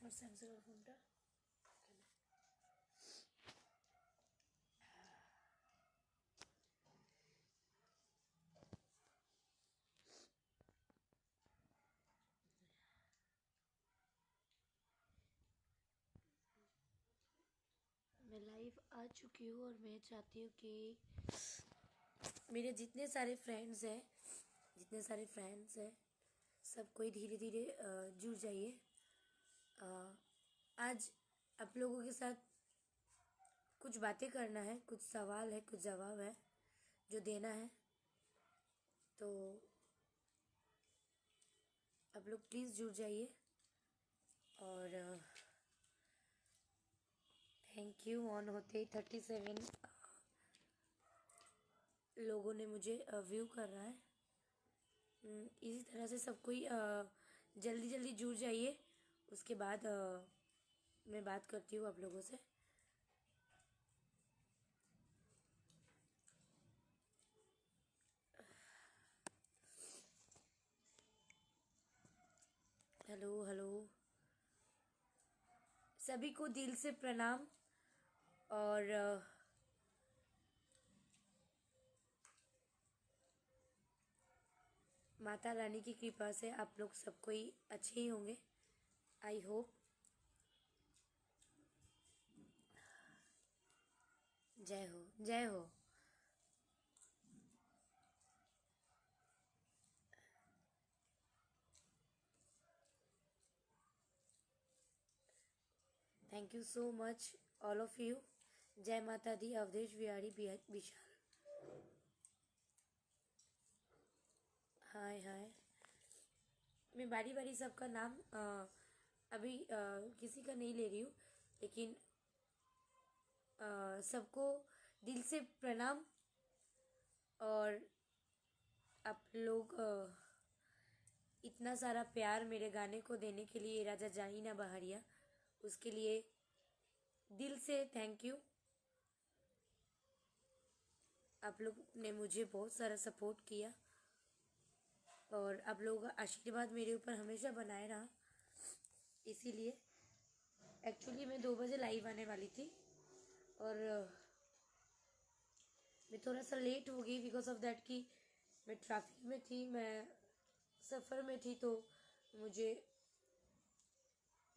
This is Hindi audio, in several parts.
আমার স্যামসাংয়ের ফোনটা मैं लाइव आ चुकी हूँ और मैं चाहती हूँ कि मेरे जितने सारे फ्रेंड्स हैं सब कोई धीरे धीरे जुड़ जाइए। आज आप लोगों के साथ कुछ बातें करना है, कुछ सवाल है, कुछ जवाब है जो देना है, तो आप लोग प्लीज़ जुड़ जाइए। और थैंक यू। ऑन होते ही 37 लोगों ने मुझे व्यू कर रहा है। इसी तरह से सब कोई जल्दी जल्दी जुड़ जाइए। उसके बाद मैं बात करती हूँ आप लोगों से। हेलो हेलो, सभी को दिल से प्रणाम। और माता रानी की कृपा से आप लोग सब कोई अच्छे ही होंगे, आई होप। जय हो, जय हो। Thank you so much all of you. जय माता दी। अवधेश बिहारी विशाल, हाय हाय। मैं बारी बारी सबका नाम अभी किसी का नहीं ले रही हूँ, लेकिन सबको दिल से प्रणाम। और आप लोग इतना सारा प्यार मेरे गाने को देने के लिए, राजा जानी ना बहारिया, उसके लिए दिल से थैंक यू। आप लोग ने मुझे बहुत सारा सपोर्ट किया और आप लोगों का आशीर्वाद मेरे ऊपर हमेशा बनाए रहा। इसीलिए एक्चुअली मैं 2 बजे लाइव आने वाली थी और मैं थोड़ा सा लेट हो गई बिकॉज ऑफ दैट कि मैं ट्रैफिक में थी, मैं सफ़र में थी, तो मुझे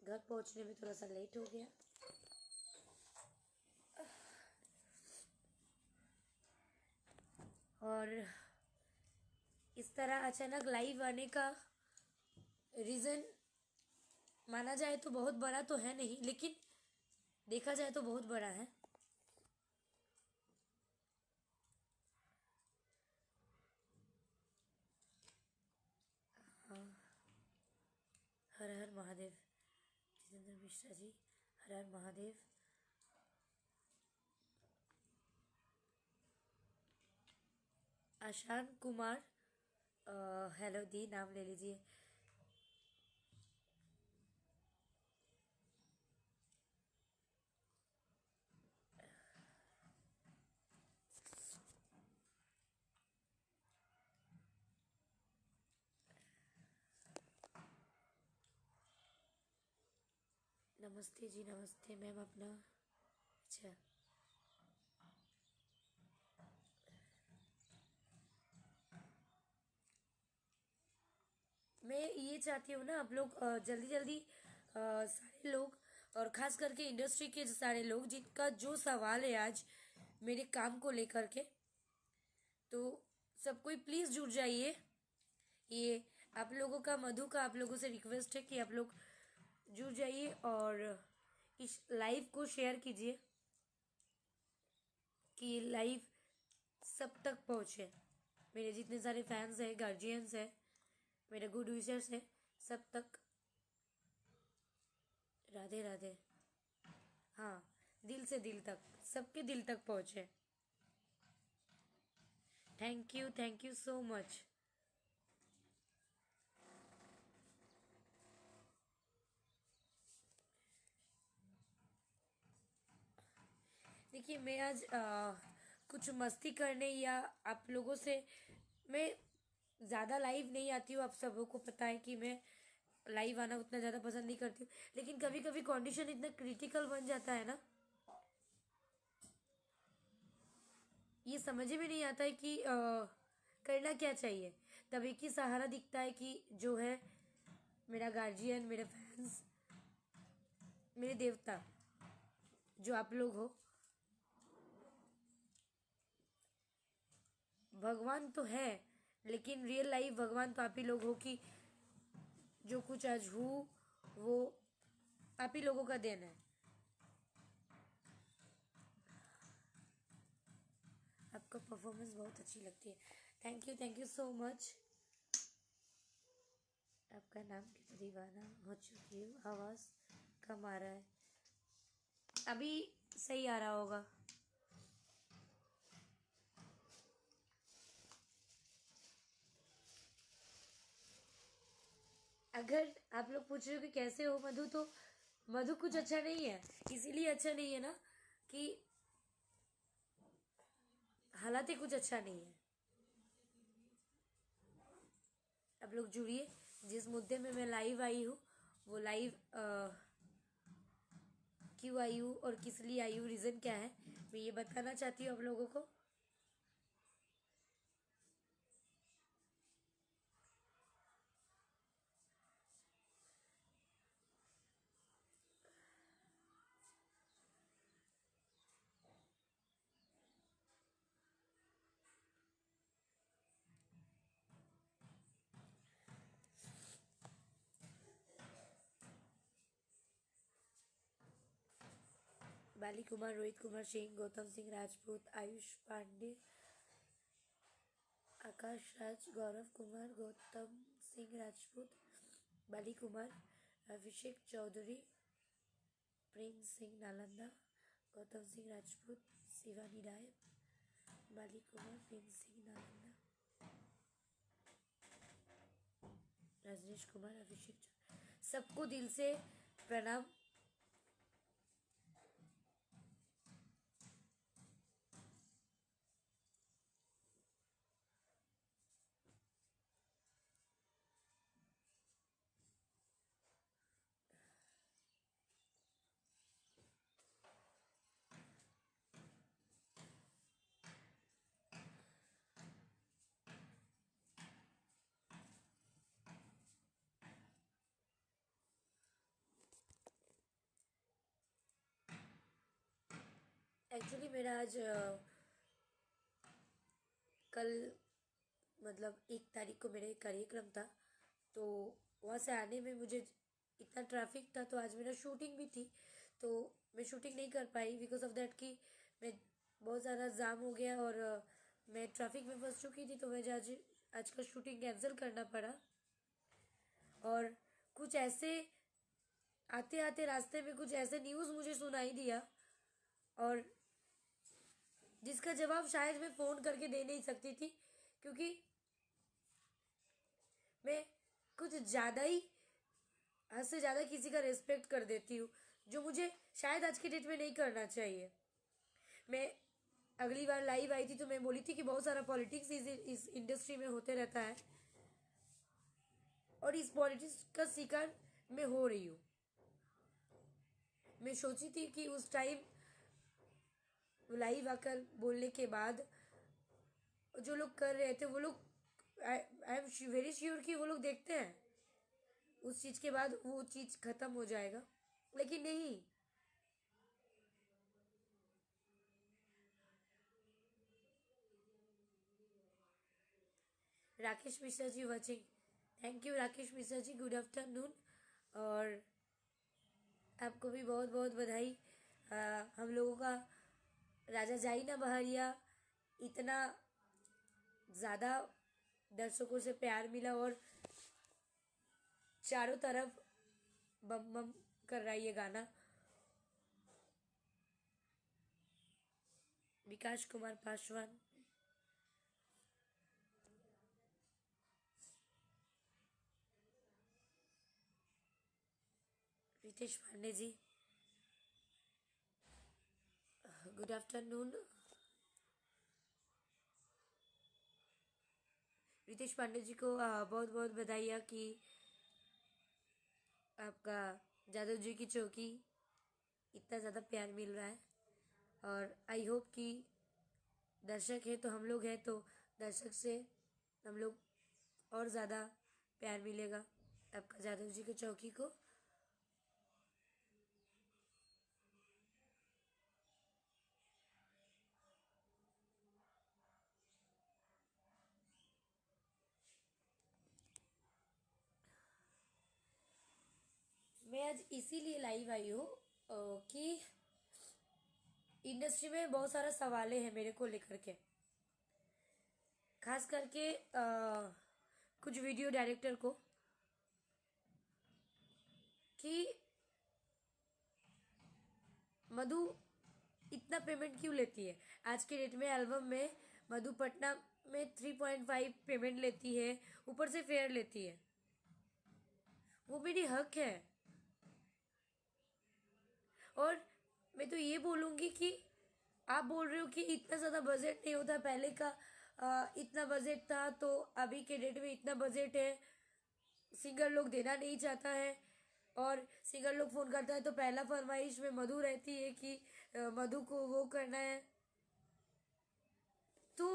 घर पहुंचने में थोड़ा सा लेट हो गया। और इस तरह अचानक लाइव आने का रीज़न माना जाए तो बहुत बड़ा तो है नहीं, लेकिन देखा जाए तो बहुत बड़ा है। हर हर महादेव। जितेंद्र मिश्रा जी, हर हर महादेव। आशान कुमार, हेलो दी, नाम ले लीजिए। नमस्ते जी, नमस्ते मैम। अपना अच्छा, मैं ये चाहती हूँ ना, आप लोग जल्दी जल्दी सारे लोग, और ख़ास करके इंडस्ट्री के सारे लोग जिनका जो सवाल है आज मेरे काम को लेकर के, तो सब कोई प्लीज़ जुड़ जाइए। ये आप लोगों का, मधु का आप लोगों से रिक्वेस्ट है कि आप लोग जुड़ जाइए और इस लाइव को शेयर कीजिए कि ये लाइव सब तक पहुँचे। मेरे जितने सारे फैंस हैं, गार्जियंस हैं, मेरे गुड विशर्स हैं, सब तक। राधे राधे। हाँ, दिल से दिल तक, सबके दिल तक पहुँचे। Thank you so much. देखिए, मैं आज कुछ मस्ती करने या आप लोगों से, मैं ज़्यादा लाइव नहीं आती हूँ। आप सबों को पता है कि मैं लाइव आना उतना ज़्यादा पसंद नहीं करती हूँ, लेकिन कभी कभी कंडीशन इतना क्रिटिकल बन जाता है ना, ये समझ में नहीं आता है कि करना क्या चाहिए। तब एक ही सहारा दिखता है कि जो है मेरा गार्जियन, मेरे फैंस, मेरे देवता जो आप लोग हो। भगवान तो है, लेकिन रियल लाइफ भगवान तो आप ही लोग हो कि जो कुछ आज हूँ वो आप ही लोगों का देन है। आपका परफॉर्मेंस बहुत अच्छी लगती है। Thank you so much. आपका नाम की दीवाना हो चुकी हूँ। आवाज़ कम आ रहा है, अभी सही आ रहा होगा। अगर आप लोग पूछ रहे हो कि कैसे हो मधु, तो मधु कुछ अच्छा नहीं है। इसीलिए अच्छा नहीं है ना कि हालात ही कुछ अच्छा नहीं है। आप लोग जुड़िए। जिस मुद्दे में मैं लाइव आई हूँ वो लाइव क्यों आई हूँ और किस लिए आई हूँ, रीज़न क्या है, मैं ये बताना चाहती हूँ आप लोगों को। बाली कुमार, रोहित कुमार सिंह, गौतम सिंह राजपूत, आयुष पांडे, आकाश राज, गौरव कुमार, गौतम सिंह राजपूत, बाली कुमार, अभिषेक चौधरी, प्रेम सिंह नालंदा, गौतम सिंह राजपूत, शिवानी राय, बाली कुमार, प्रेम सिंह नालंदा, रजनीश कुमार, अभिषेक चौधरी, सबको दिल से प्रणाम। एक्चुअली मेरा आज कल मतलब 1 तारीख को मेरा एक कार्यक्रम था, तो वहाँ से आने में मुझे इतना ट्रैफिक था, तो आज मेरा शूटिंग भी थी, तो मैं शूटिंग नहीं कर पाई बिकॉज ऑफ दैट कि मैं बहुत ज़्यादा जाम हो गया और मैं ट्रैफिक में फंस चुकी थी, तो मुझे आज का शूटिंग कैंसिल करना पड़ा। और कुछ ऐसे आते आते रास्ते में कुछ ऐसे न्यूज़ मुझे सुनाई दिया, और जिसका जवाब शायद मैं फ़ोन करके दे नहीं सकती थी, क्योंकि मैं कुछ ज़्यादा ही हद से ज़्यादा किसी का रिस्पेक्ट कर देती हूँ, जो मुझे शायद आज के डेट में नहीं करना चाहिए। मैं अगली बार लाइव आई थी तो मैं बोली थी कि बहुत सारा पॉलिटिक्स इस इंडस्ट्री में होते रहता है, और इस पॉलिटिक्स का शिकार मैं हो रही हूँ। मैं सोची थी कि उस टाइम लाइव आकर बोलने के बाद जो लोग कर रहे थे वो लोग, आई एम वेरी श्योर कि वो लोग देखते हैं, उस चीज़ के बाद वो चीज़ ख़त्म हो जाएगा, लेकिन नहीं। Rakesh Mishra ji watching, thank you Rakesh Mishra ji, good afternoon. और आपको भी बहुत बहुत बधाई। हम लोगों का राजा जाइना बहरिया इतना ज़्यादा दर्शकों से प्यार मिला, और चारों तरफ बम बम कर रहा है ये गाना। विकास कुमार पासवान, रितेश पांडे जी, गुड आफ्टरनून। रितेश पांडे जी को बहुत बहुत बधाइयाँ कि आपका जादव जी की चौकी इतना ज़्यादा प्यार मिल रहा है, और आई होप कि दर्शक है तो हम लोग हैं, तो दर्शक से हम लोग और ज़्यादा प्यार मिलेगा आपका जादव जी की चौकी को। मैं आज इसीलिए लाइव आई हूँ कि इंडस्ट्री में बहुत सारा सवालें हैं मेरे को लेकर के, खास करके कुछ वीडियो डायरेक्टर को, कि मधु इतना पेमेंट क्यों लेती है। आज के डेट में एल्बम में मधु पटना में 3.5 पेमेंट लेती है, ऊपर से फेयर लेती है। वो मेरी हक है। और मैं तो ये बोलूँगी कि आप बोल रहे हो कि इतना ज़्यादा बजट नहीं होता पहले का, इतना बजट था तो अभी के डेट में इतना बजट है, सिंगर लोग देना नहीं चाहता है, और सिंगर लोग फ़ोन करता है तो पहला फरमाइश में मधु रहती है कि मधु को वो करना है। तो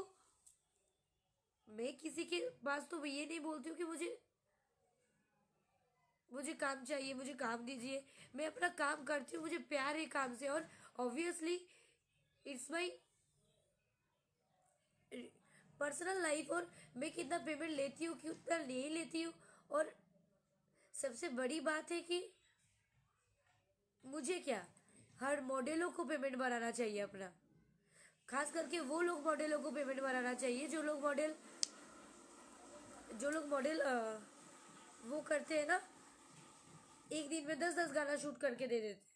मैं किसी के पास तो ये नहीं बोलती हूँ कि मुझे मुझे काम चाहिए, मुझे काम दीजिए। मैं अपना काम करती हूँ, मुझे प्यार है काम से, और obviously it's my personal life, और मैं कितना पेमेंट लेती हूँ कितना नहीं लेती हूँ। और सबसे बड़ी बात है कि मुझे क्या, हर मॉडलों को पेमेंट बनाना चाहिए अपना, खास करके वो लोग मॉडलों को पेमेंट बनाना चाहिए जो लोग मॉडल वो करते हैं ना, एक दिन में 10-10 गाना शूट करके दे देते हैं,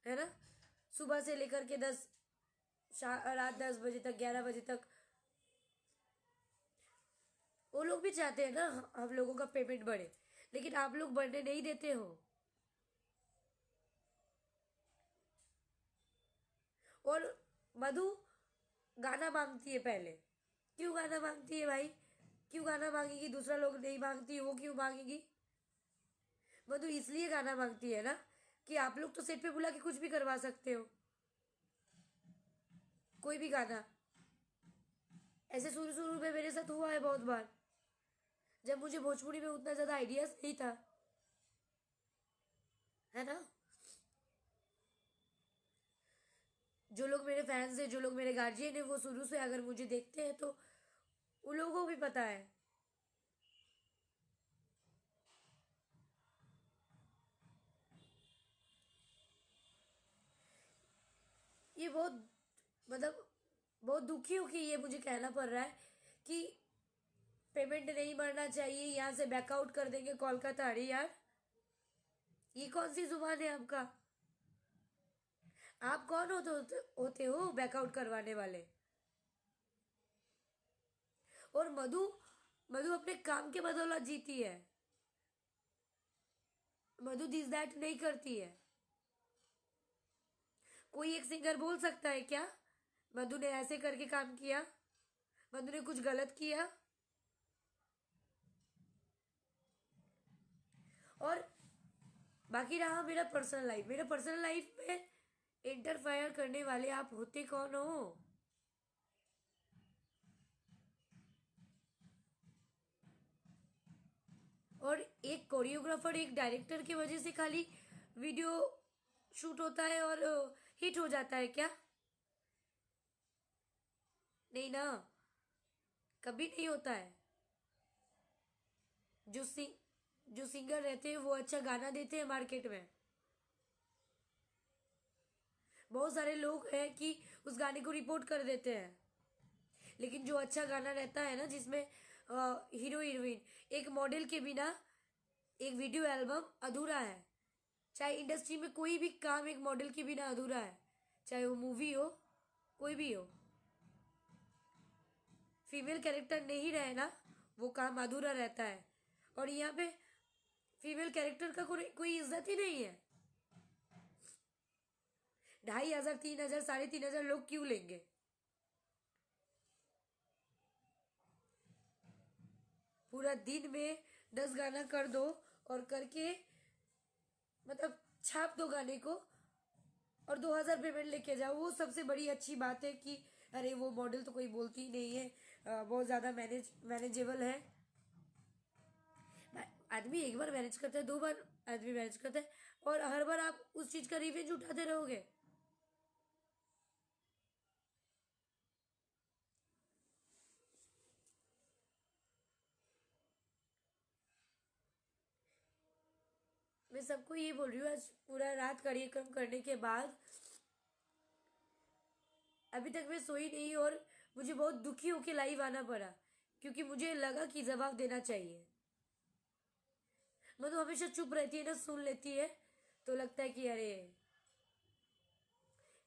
है ना। सुबह से लेकर के रात 10 बजे तक, 11 बजे तक। वो लोग भी चाहते हैं ना हम लोगों का पेमेंट बढ़े, लेकिन आप लोग बढ़ने नहीं देते हो। और मधु गाना मांगती है पहले। क्यों गाना मांगती है भाई? क्यों गाना मांगेगी? दूसरा लोग नहीं मांगती है, वो क्यों मांगेगी? मधु इसलिए गाना मांगती है ना कि आप लोग तो सेट पे बुला के कुछ भी करवा सकते हो, कोई भी गाना। ऐसे शुरू शुरू में मेरे साथ हुआ है बहुत बार, जब मुझे भोजपुरी में उतना ज्यादा आइडियाज नहीं था, है ना। जो लोग मेरे फैंस हैं, जो लोग मेरे गार्जियन है, वो शुरू से अगर मुझे देखते हैं तो उन लोगों को भी पता है। ये बहुत, मतलब बहुत दुखी हूँ कि ये मुझे कहना पड़ रहा है कि पेमेंट नहीं बढ़ना चाहिए, यहाँ से बैकआउट कर देंगे कोलकाता। अरे यार, ये कौन सी जुबान है आपका? आप कौन होते हो बैकआउट करवाने वाले? और मधु मधु अपने काम के बदौलत जीती है। मधु दिस दैट नहीं करती है। कोई एक सिंगर बोल सकता है क्या मधु ने ऐसे करके काम किया, मधु ने कुछ गलत किया? और बाकी रहा मेरा पर्सनल लाइफ में इंटरफेयर करने वाले आप होते कौन हो? और एक कोरियोग्राफर, एक डायरेक्टर की वजह से खाली वीडियो शूट होता है और हिट हो जाता है क्या? नहीं ना, कभी नहीं होता है। जो सिंग जो सिंगर रहते हैं वो अच्छा गाना देते हैं मार्केट में, बहुत सारे लोग हैं कि उस गाने को रिपोर्ट कर देते हैं, लेकिन जो अच्छा गाना रहता है ना, जिसमें हीरो हीरोइन, एक मॉडल के बिना एक वीडियो एल्बम अधूरा है। चाहे इंडस्ट्री में कोई भी काम एक मॉडल के बिना अधूरा है, चाहे वो मूवी हो, कोई भी हो। फीमेल कैरेक्टर नहीं रहे ना, वो काम अधूरा रहता है। और यहाँ पे फीमेल कैरेक्टर का कोई इज्जत ही नहीं है। 2,500, 3,000, 3,500 लोग क्यों लेंगे? पूरा दिन में 10 गाना कर दो, और करके मतलब छाप दो गाने को और 2,000 पेमेंट लेके जाओ, वो सबसे बड़ी अच्छी बात है कि अरे वो मॉडल तो कोई बोलती ही नहीं है, बहुत ज़्यादा मैनेजेबल है। आदमी एक बार मैनेज करता है, 2 बार आदमी मैनेज करता है, और हर बार आप उस चीज़ का रिवेंज उठाते रहोगे। मैं सबको ये बोल रही हूँ, आज पूरा रात कार्यक्रम करने के बाद अभी तक मैं सोई नहीं, और मुझे बहुत दुखी होके लाइव आना पड़ा, क्योंकि मुझे लगा कि जवाब देना चाहिए। मधु हमेशा चुप रहती है ना, सुन लेती है, तो लगता है कि अरे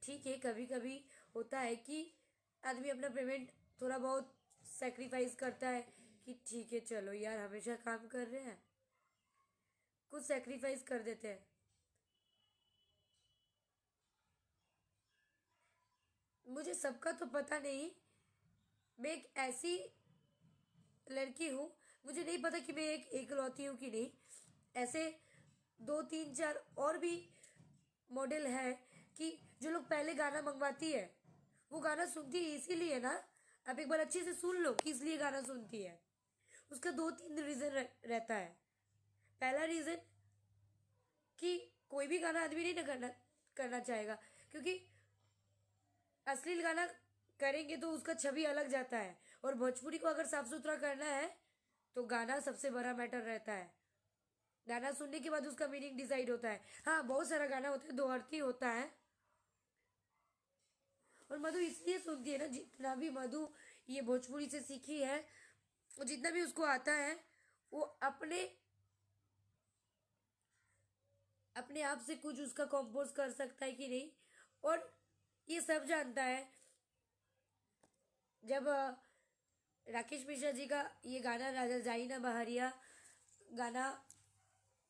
ठीक है, कभी कभी होता है कि आदमी अपना पेमेंट थोड़ा बहुत सेक्रीफाइस करता है कि ठीक है चलो यार, हमेशा काम कर रहे हैं, कुछ सेक्रीफाइस कर देते हैं। मुझे सबका तो पता नहीं, मैं एक ऐसी लड़की हूँ, मुझे नहीं पता कि मैं एक एकलौती हूँ कि नहीं। ऐसे 2 3 4 और भी मॉडल है कि जो लोग पहले गाना मंगवाती है, वो गाना सुनती है इसीलिए ना, आप एक बार अच्छे से सुन लो कि इसलिए गाना सुनती है। उसका 2 3 रीजन रहता है। पहला रीजन कि कोई भी गाना आदमी नहीं ना करना करना चाहेगा, क्योंकि अश्लील गाना करेंगे तो उसका छवि अलग जाता है, और भोजपुरी को अगर साफ सुथरा करना है तो गाना सबसे बड़ा मैटर रहता है। गाना सुनने के बाद उसका मीनिंग डिसाइड होता है। हाँ, बहुत सारा गाना होता है, दो अर्थी होता है, और मधु इसलिए सुनती है ना, जितना भी मधु ये भोजपुरी से सीखी है, और जितना भी उसको आता है, वो अपने अपने आप से कुछ उसका कंपोज कर सकता है कि नहीं। और ये सब जानता है, जब राकेश मिश्रा जी का ये गाना राजा जाई ना बहारिया गाना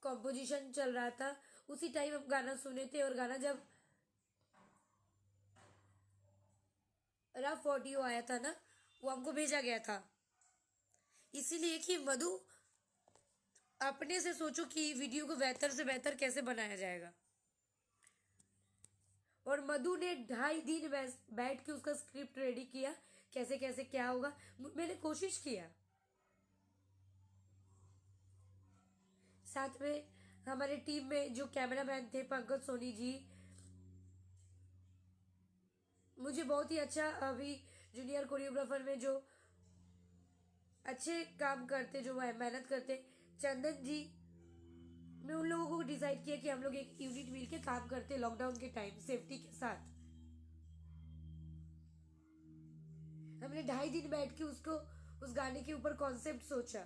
कॉम्पोजिशन चल रहा था, उसी टाइम हम गाना सुने थे, और गाना जब रफ ऑडियो आया था ना, वो हमको भेजा गया था, इसीलिए कि मधु अपने से सोचो कि वीडियो को बेहतर से बेहतर कैसे बनाया जाएगा। और मधु ने 2.5 दिन बैठ के उसका स्क्रिप्ट रेडी किया, कैसे कैसे क्या होगा, मैंने कोशिश किया। साथ में हमारे टीम में जो कैमरामैन थे पंकज सोनी जी, मुझे बहुत ही अच्छा, अभी जूनियर कोरियोग्राफर में जो अच्छे काम करते, जो मेहनत करते, चंदन जी, मैं उन लोगों को डिसाइड किया कि हम लोग एक यूनिट मिल के काम करते लॉकडाउन के टाइम सेफ्टी के साथ। हमने 2.5 दिन बैठ के उसको, उस गाने के ऊपर कॉन्सेप्ट सोचा।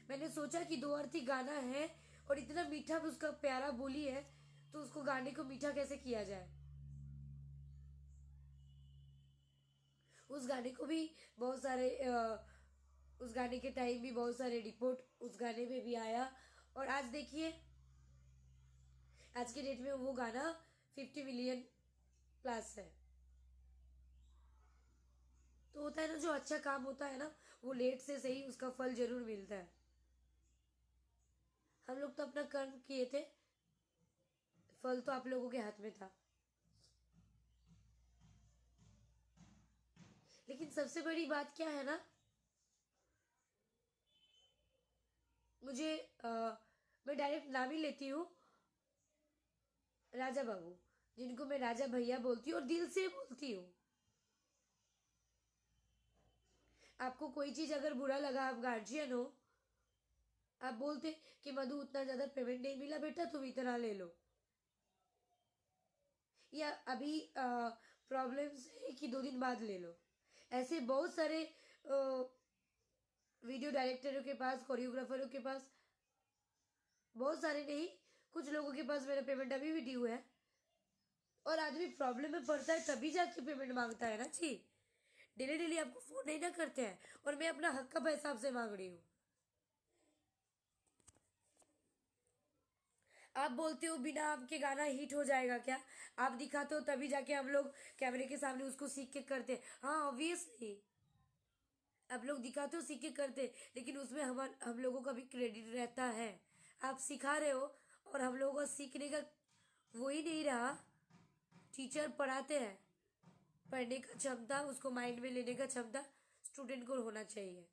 मैंने सोचा कि दो अर्थी गाना है और इतना मीठा उसका प्यारा बोली है, तो उसको गाने को मीठा कैसे किया जाए। उस गाने को भी बहुत सारे उस गाने के टाइम भी बहुत सारे रिपोर्ट उस गाने में भी आया, और आज देखिए, आज के डेट में वो गाना 50 मिलियन प्लस है। तो होता है ना, जो अच्छा काम होता है ना, वो लेट से सही उसका फल जरूर मिलता है। हम लोग तो अपना कर्म किए थे, फल तो आप लोगों के हाथ में था। लेकिन सबसे बड़ी बात क्या है ना, मुझे मैं डायरेक्ट नाम ही लेती हूँ, राजा बाबू, जिनको मैं राजा भैया बोलती हूँ और दिल से बोलती हूँ। आपको कोई चीज अगर बुरा लगा, आप गार्जियन हो, आप बोलते कि मधु उतना ज्यादा पेमेंट नहीं मिला बेटा, तुम इतना ले लो, या अभी प्रॉब्लम्स है कि 2 दिन बाद ले लो। ऐसे बहुत सारे वीडियो डायरेक्टरों के पास, कोरियोग्राफरों के पास, बहुत सारे नहीं, कुछ लोगों के पास मेरा पेमेंट अभी भी ड्यू है, और आदमी प्रॉब्लम में पड़ता है तभी जाके पेमेंट मांगता है ना जी। डेली डेली आपको फोन नहीं ना करते हैं, और मैं अपना हक का पैसा आपसे मांग रही हूँ। आप बोलते हो बिना आपके गाना हिट हो जाएगा क्या? आप दिखाते हो तभी जाके हम लोग कैमरे के सामने उसको सीख के करते। हाँ, ऑब्वियसली आप लोग दिखाते हो, सीख के करते, लेकिन उसमें हम लोगों का भी क्रेडिट रहता है। आप सिखा रहे हो और हम लोगों का सीखने का वो ही नहीं रहा। टीचर पढ़ाते हैं, पढ़ने का क्षमता, उसको माइंड में लेने का क्षमता स्टूडेंट को होना चाहिए।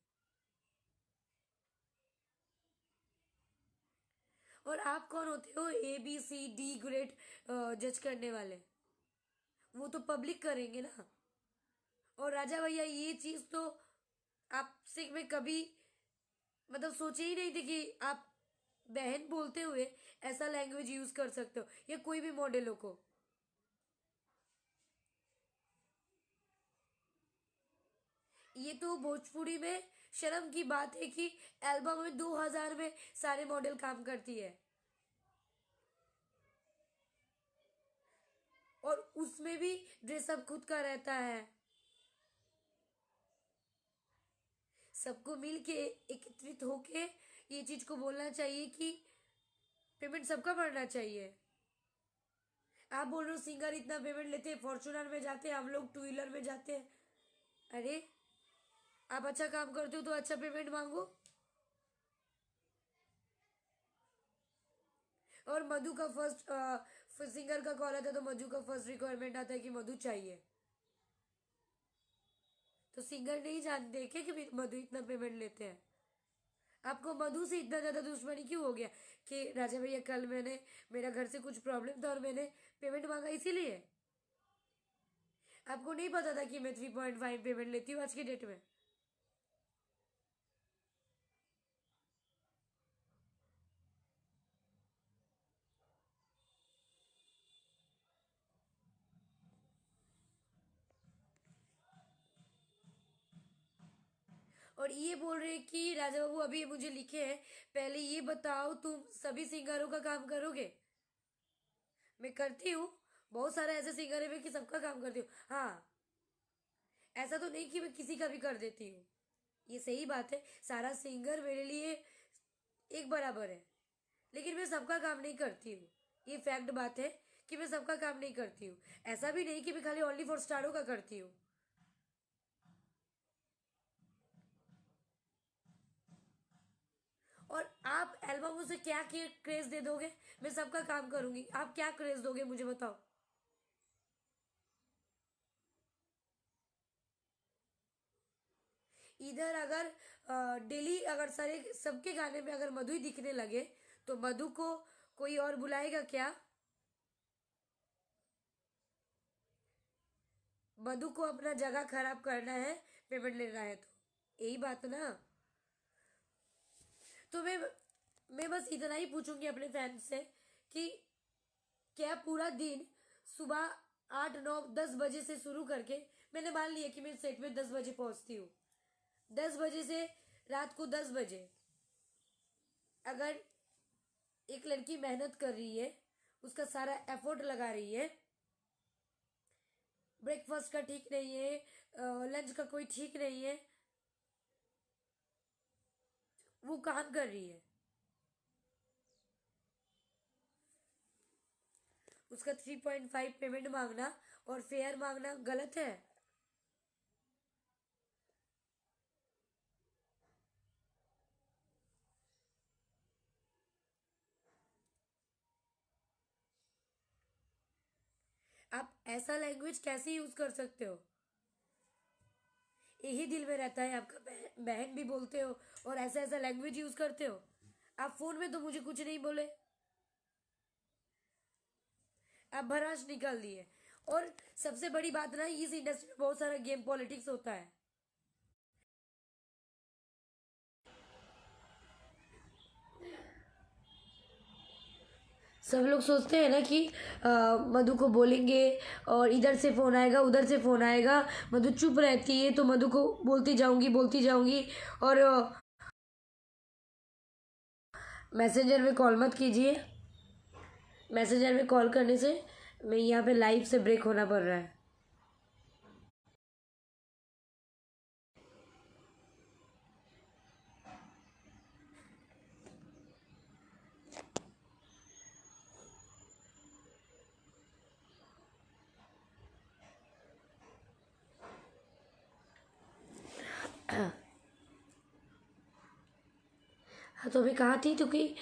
और आप कौन होते हो ABCD ग्रेड जज करने वाले? वो तो पब्लिक करेंगे ना। और राजा भैया ये चीज तो आपसे मैं कभी मतलब सोचे ही नहीं थे कि आप बहन बोलते हुए ऐसा लैंग्वेज यूज कर सकते हो, या कोई भी मॉडलों को। ये तो भोजपुरी में शर्म की बात है कि एल्बम में 2000 में सारे मॉडल काम करती है, और उसमें भी ड्रेसअप खुद का रहता है। सबको मिल के एकत्रित होके ये चीज को बोलना चाहिए कि पेमेंट सबका बढ़ना चाहिए। आप बोल रहे हो सिंगर इतना पेमेंट लेते हैं, फॉर्चूनर में जाते हैं, हम लोग टू व्हीलर में जाते हैं। अरे आप अच्छा काम करते हो तो अच्छा पेमेंट मांगो। और मधु का फर्स्ट सिंगर का कॉल आता है तो मधु का फर्स्ट रिक्वायरमेंट आता है कि मधु चाहिए। तो सिंगर नहीं जानते क्या कि मधु इतना पेमेंट लेते हैं? आपको मधु से इतना ज्यादा दुश्मनी क्यों हो गया कि राजा भैया कल मेरा घर से कुछ प्रॉब्लम था और मैंने पेमेंट मांगा इसीलिए? आपको नहीं पता था कि मैं 3.5 पेमेंट लेती हूँ आज की डेट में? और ये बोल रहे हैं कि राजा बाबू अभी मुझे लिखे हैं, पहले ये बताओ तुम सभी सिंगरों का काम करोगे? मैं करती हूँ। बहुत सारे ऐसे सिंगर है मैं कि सबका काम करती हूँ, हाँ। ऐसा तो नहीं कि मैं किसी का भी कर देती हूँ। ये सही बात है, सारा सिंगर मेरे लिए एक बराबर है। लेकिन मैं सबका काम नहीं करती हूँ। ये फैक्ट बात है कि मैं सबका काम नहीं करती हूँ। ऐसा भी नहीं कि मैं खाली ओनली फॉर स्टारों का करती हूँ। और आप एल्बमों से क्या क्रेज दे दोगे? मैं सबका काम करूंगी, आप क्या क्रेज दोगे मुझे बताओ। इधर अगर डेली अगर सारे सबके गाने में अगर मधु ही दिखने लगे तो मधु को कोई और बुलाएगा क्या? मधु को अपना जगह खराब करना है, पेमेंट लेना है, तो यही बात ना। तो मैं बस इतना ही पूछूंगी अपने फैंस से कि क्या पूरा दिन सुबह 8 9 10 बजे से शुरू करके, मैंने मान लिया कि मैं सेट में 10 बजे पहुंचती हूँ, 10 बजे से रात को 10 बजे अगर एक लड़की मेहनत कर रही है, उसका सारा एफर्ट लगा रही है, ब्रेकफास्ट का ठीक नहीं है, लंच का कोई ठीक नहीं है, वो काम कर रही है, उसका 3.5 पेमेंट मांगना और फेयर मांगना गलत है? आप ऐसा लैंग्वेज कैसे यूज कर सकते हो? यही दिल में रहता है आपका, बहन भी बोलते हो और ऐसा ऐसा लैंग्वेज यूज करते हो। आप फोन में तो मुझे कुछ नहीं बोले, आप भराश निकाल दिए। और सबसे बड़ी बात ना, इस इंडस्ट्री में बहुत सारा गेम पॉलिटिक्स होता है। सब लोग सोचते हैं ना कि मधु को बोलेंगे और इधर से फोन आएगा उधर से फोन आएगा, मधु चुप रहती है तो मधु को बोलती जाऊंगी। और मैसेंजर में कॉल मत कीजिए, मैसेंजर में कॉल करने से मैं यहाँ पे लाइव से ब्रेक होना पड़ रहा है। हाँ, तो अभी कहाँ थी? क्योंकि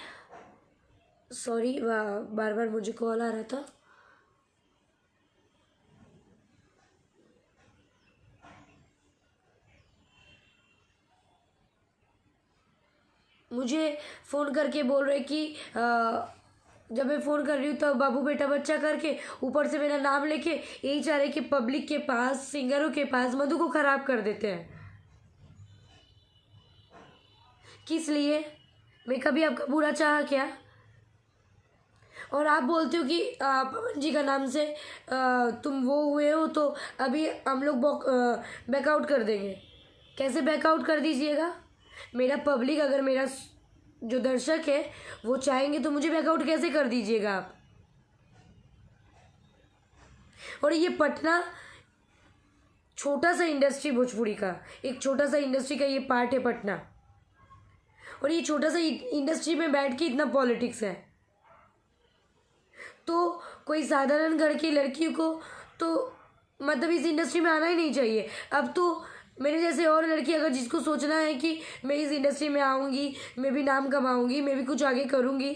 सॉरी, बार बार मुझे कॉल आ रहा था। मुझे फ़ोन करके बोल रहे कि जब मैं फ़ोन कर रही हूँ तब बाबू बेटा बच्चा करके ऊपर से मेरा नाम लेके यही चाह रहे कि पब्लिक के पास, सिंगरों के पास मधु को ख़राब कर देते हैं। किस लिए? मैं कभी आपका बुरा चाहा क्या? और आप बोलते हो कि पवन जी का नाम से तुम वो हुए हो तो अभी हम लोग बैकआउट कर देंगे। कैसे बैकआउट कर दीजिएगा? मेरा पब्लिक, अगर मेरा जो दर्शक है वो चाहेंगे तो मुझे बैकआउट कैसे कर दीजिएगा आप? और ये पटना छोटा सा इंडस्ट्री, भोजपुरी का एक छोटा सा इंडस्ट्री का ये पार्ट है पटना, और ये छोटा सा इंडस्ट्री में बैठ के इतना पॉलिटिक्स है। तो कोई साधारण घर की लड़की को तो मतलब इस इंडस्ट्री में आना ही नहीं चाहिए। अब तो मेरे जैसे और लड़की अगर जिसको सोचना है कि मैं इस इंडस्ट्री में आऊँगी, मैं भी नाम कमाऊँगी, मैं भी कुछ आगे करूँगी,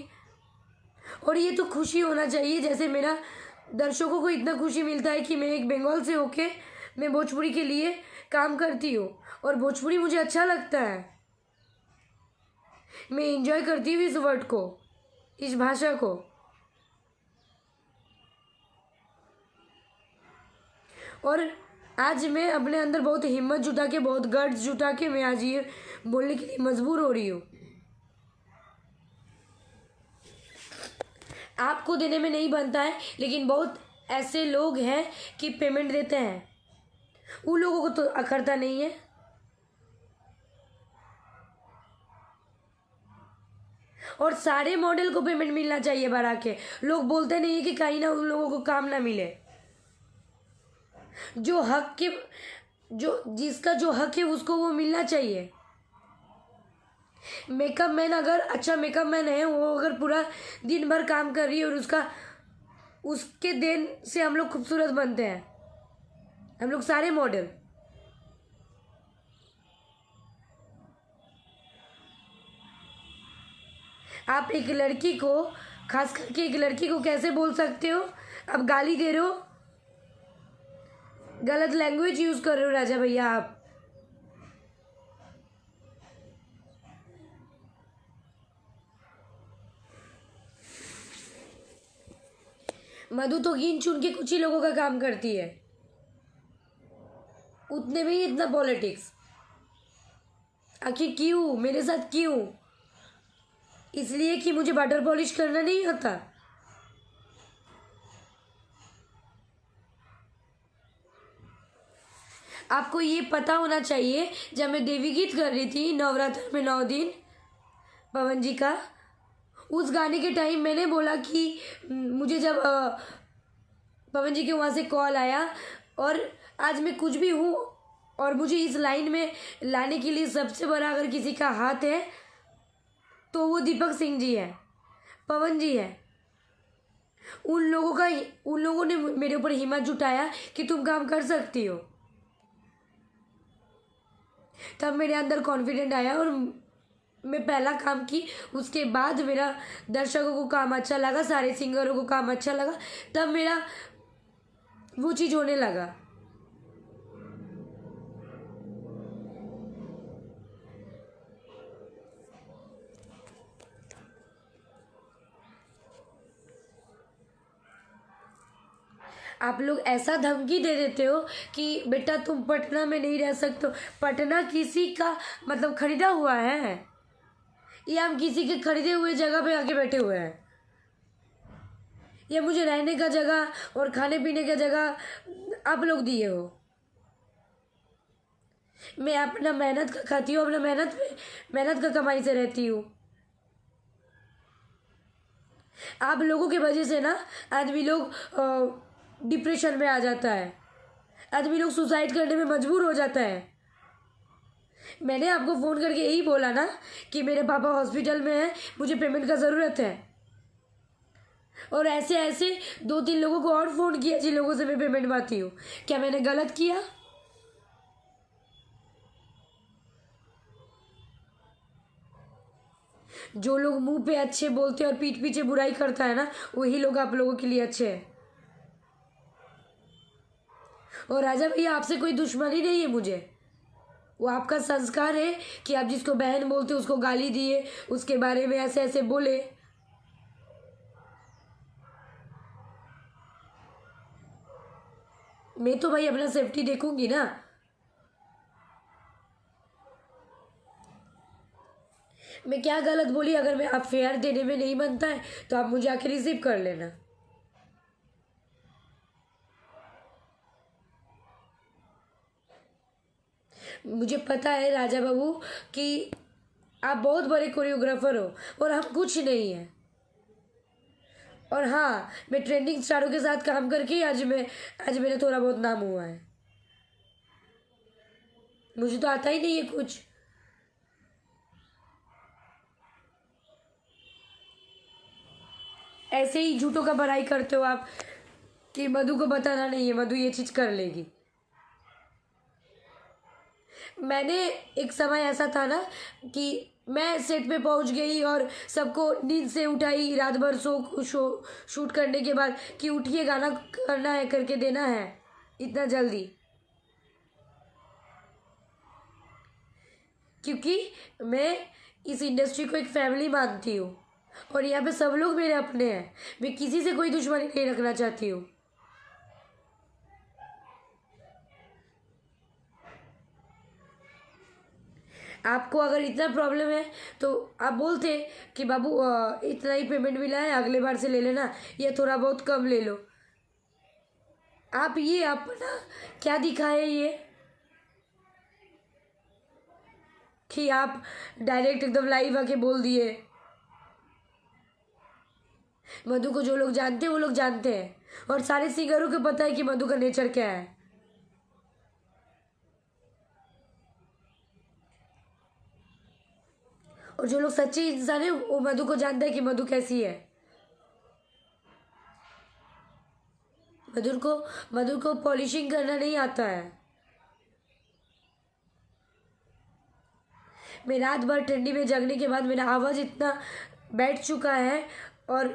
और ये तो खुशी होना चाहिए। जैसे मेरा दर्शकों को इतना खुशी मिलता है कि मैं एक बंगाल से होके मैं भोजपुरी के लिए काम करती हूँ और भोजपुरी मुझे अच्छा लगता है। मैं एंजॉय करती हूँ इस वर्ड को, इस भाषा को। और आज मैं अपने अंदर बहुत हिम्मत जुटा के, बहुत गट्स जुटा के मैं आज ये बोलने के लिए मजबूर हो रही हूँ। आपको देने में नहीं बनता है, लेकिन बहुत ऐसे लोग हैं कि पेमेंट देते हैं, उन लोगों को तो अखरता नहीं है। और सारे मॉडल को पेमेंट मिलना चाहिए बढ़ा के। लोग बोलते नहीं है कि कहीं ना उन लोगों को काम ना मिले। जो हक के, जो जिसका जो हक है उसको वो मिलना चाहिए। मेकअप मैन अगर अच्छा मेकअप मैन है, वो अगर पूरा दिन भर काम कर रही है और उसके देन से हम लोग खूबसूरत बनते हैं, हम लोग सारे मॉडल। आप एक लड़की को, खास करके एक लड़की को कैसे बोल सकते हो? आप गाली दे रहे हो, गलत लैंग्वेज यूज कर रहे हो राजा भैया आप। मधु तो गिन चुन के कुछ ही लोगों का काम करती है, उतने में ही इतना पॉलिटिक्स। आखिर क्यों मेरे साथ क्यों? इसलिए कि मुझे बटर पॉलिश करना नहीं आता। आपको ये पता होना चाहिए, जब मैं देवी गीत कर रही थी नवरात्र में 9 दिन पवन जी का, उस गाने के टाइम मैंने बोला कि मुझे जब पवन जी के वहाँ से कॉल आया, और आज मैं कुछ भी हूँ और मुझे इस लाइन में लाने के लिए सबसे बड़ा अगर किसी का हाथ है तो वो दीपक सिंह जी है, पवन जी है। उन लोगों ने मेरे ऊपर हिम्मत जुटाया कि तुम काम कर सकती हो। तब मेरे अंदर कॉन्फिडेंट आया और मैं पहला काम की। उसके बाद मेरा दर्शकों को काम अच्छा लगा, सारे सिंगरों को काम अच्छा लगा, तब मेरा वो चीज़ होने लगा। आप लोग ऐसा धमकी दे देते हो कि बेटा तुम पटना में नहीं रह सकते हो। पटना किसी का मतलब खरीदा हुआ है, या हम किसी के खरीदे हुए जगह पे आके बैठे हुए हैं? या मुझे रहने का जगह और खाने पीने का जगह आप लोग दिए हो? मैं अपना मेहनत का खाती हूँ, अपना मेहनत का कमाई से रहती हूँ। आप लोगों की वजह से ना आदमी लोग डिप्रेशन में आ जाता है, आदमी लोग सुसाइड करने में मजबूर हो जाता है। मैंने आपको फ़ोन करके यही बोला ना कि मेरे पापा हॉस्पिटल में हैं, मुझे पेमेंट का ज़रूरत है। और ऐसे ऐसे 2-3 लोगों को और फ़ोन किया जिन लोगों से मैं पेमेंट पाती हूँ। क्या मैंने गलत किया? जो लोग मुंह पे अच्छे बोलते हैं और पीठ पीछे बुराई करता है ना, वही लोग आप लोगों के लिए अच्छे हैं। और राजा भैया, आपसे कोई दुश्मनी नहीं है मुझे। वो आपका संस्कार है कि आप जिसको बहन बोलते उसको गाली दिए, उसके बारे में ऐसे ऐसे बोले। मैं तो भाई अपना सेफ्टी देखूंगी ना। मैं क्या गलत बोली? अगर मैं आप फेयर देने में नहीं बनता है तो आप मुझे आके रिसीव कर लेना। मुझे पता है राजा बाबू कि आप बहुत बड़े कोरियोग्राफर हो और हम कुछ नहीं है। और हाँ, मैं ट्रेंडिंग स्टारों के साथ काम करके आज मेरा थोड़ा बहुत नाम हुआ है। मुझे तो आता ही नहीं है कुछ। ऐसे ही झूठों का भराई करते हो आप कि मधु को बताना नहीं है, मधु ये चीज कर लेगी। मैंने एक समय ऐसा था ना कि मैं सेट पे पहुंच गई और सबको नींद से उठाई रात भर शो शूट करने के बाद कि उठिए गाना करना है, करके देना है इतना जल्दी। क्योंकि मैं इस इंडस्ट्री को एक फैमिली मानती हूँ और यहाँ पे सब लोग मेरे अपने हैं। मैं किसी से कोई दुश्मनी नहीं रखना चाहती हूँ। आपको अगर इतना प्रॉब्लम है तो आप बोलते कि बाबू इतना ही पेमेंट मिला है, अगले बार से ले लेना, या थोड़ा बहुत कम ले लो। आप ये अपना क्या दिखाए ये कि आप डायरेक्ट एकदम लाइव आके बोल दिए। मधु को जो लोग जानते हैं वो लोग जानते हैं, और सारे सिंगरों को पता है कि मधु का नेचर क्या है। और जो लोग सच्चे इंसान है वो मधु को जानता है कि मधु कैसी है। मधुर को पॉलिशिंग करना नहीं आता है। मैं रात भर ठंडी में जगने के बाद मेरा आवाज इतना बैठ चुका है और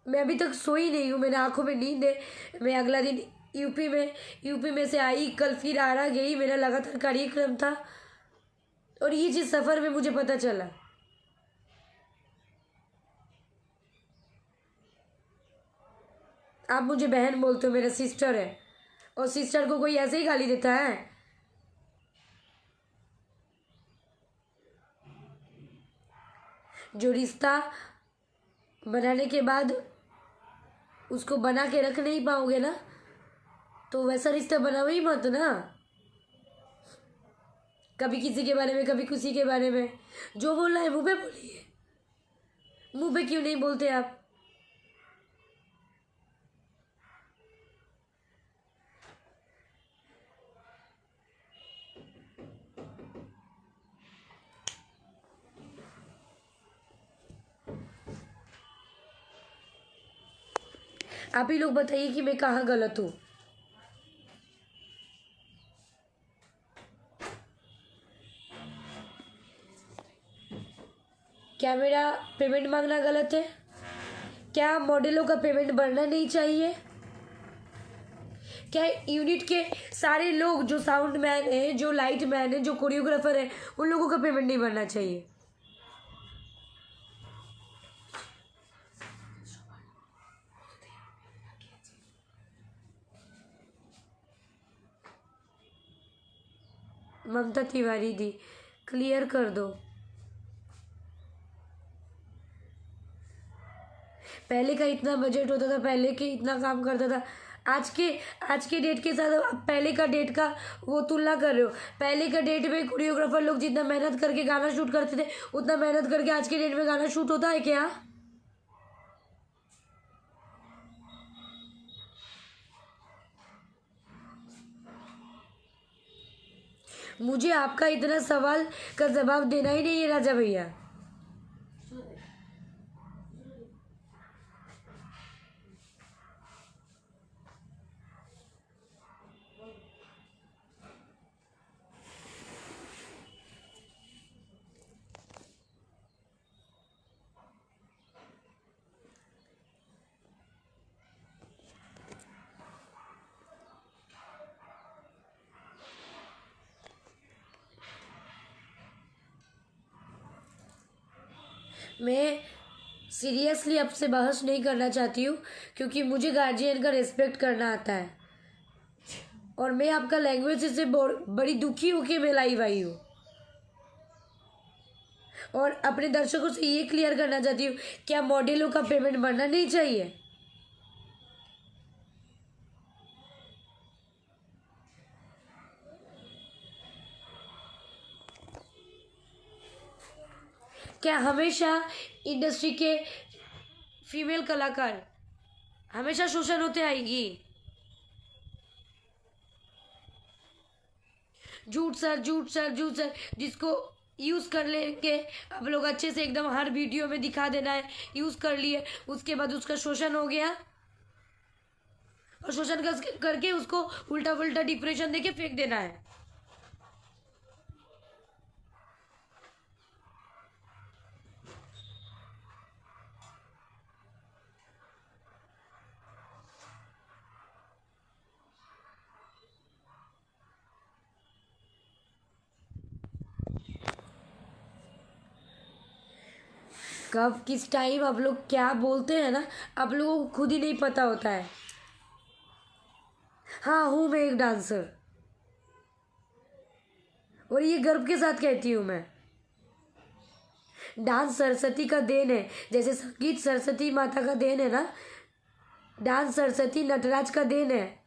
मैं अभी तक सोई नहीं हूँ। मेरे आंखों में नींद है। मैं अगला दिन यूपी में से आई, कल फिर आरा गई, मेरा लगातार कार्यक्रम था और ये चीज सफर में मुझे पता चला। आप मुझे बहन बोलते हो, मेरा सिस्टर है, और सिस्टर को कोई ऐसे ही गाली देता है? जो रिश्ता बनाने के बाद उसको बना के रख नहीं पाओगे ना, तो वैसा रिश्ता बनाओ ही मत ना। कभी किसी के बारे में, कभी किसी के बारे में। जो बोलना है मुंह पे बोलिए। मुंह पे क्यों नहीं बोलते आप? आप ही लोग बताइए कि मैं कहाँ गलत हूँ। क्या मेरा पेमेंट मांगना गलत है? क्या मॉडलों का पेमेंट बढ़ना नहीं चाहिए? क्या यूनिट के सारे लोग, जो साउंड मैन है, जो लाइट मैन है, जो कोरियोग्राफर है, उन लोगों का पेमेंट नहीं बढ़ना चाहिए? ममता तिवारी दी, क्लियर कर दो। पहले का इतना बजट होता था, पहले के इतना काम करता था। आज के डेट के साथ आप पहले का डेट का वो तुलना कर रहे हो। पहले का डेट में कोरियोग्राफर लोग जितना मेहनत करके गाना शूट करते थे, उतना मेहनत करके आज के डेट में गाना शूट होता है क्या? मुझे आपका इतना सवाल का जवाब देना ही नहीं है राजा भैया। मैं सीरियसली आपसे बहस नहीं करना चाहती हूँ, क्योंकि मुझे गार्जियन का रिस्पेक्ट करना आता है, और मैं आपका लैंग्वेज से बड़ी दुखी होके मैं लाइव आई हूँ, और अपने दर्शकों से ये क्लियर करना चाहती हूँ, क्या मॉडलों का पेमेंट बढ़ना नहीं चाहिए? क्या हमेशा इंडस्ट्री के फीमेल कलाकार हमेशा शोषण होते आएंगी? झूठ सर, झूठ सर, झूठ सर, जिसको यूज़ कर लेंगे आप लोग अच्छे से, एकदम हर वीडियो में दिखा देना है यूज़ कर लिए, उसके बाद उसका शोषण हो गया, और शोषण करके उसको उल्टा पुल्टा डिप्रेशन देके फेंक देना है। कब किस टाइम आप लोग क्या बोलते हैं ना, आप लोगों को खुद ही नहीं पता होता है। हाँ, हूँ मैं एक डांसर, और ये गर्व के साथ कहती हूँ मैं। डांस सरस्वती का देन है, जैसे संगीत सरस्वती माता का देन है ना, डांस सरस्वती नटराज का देन है।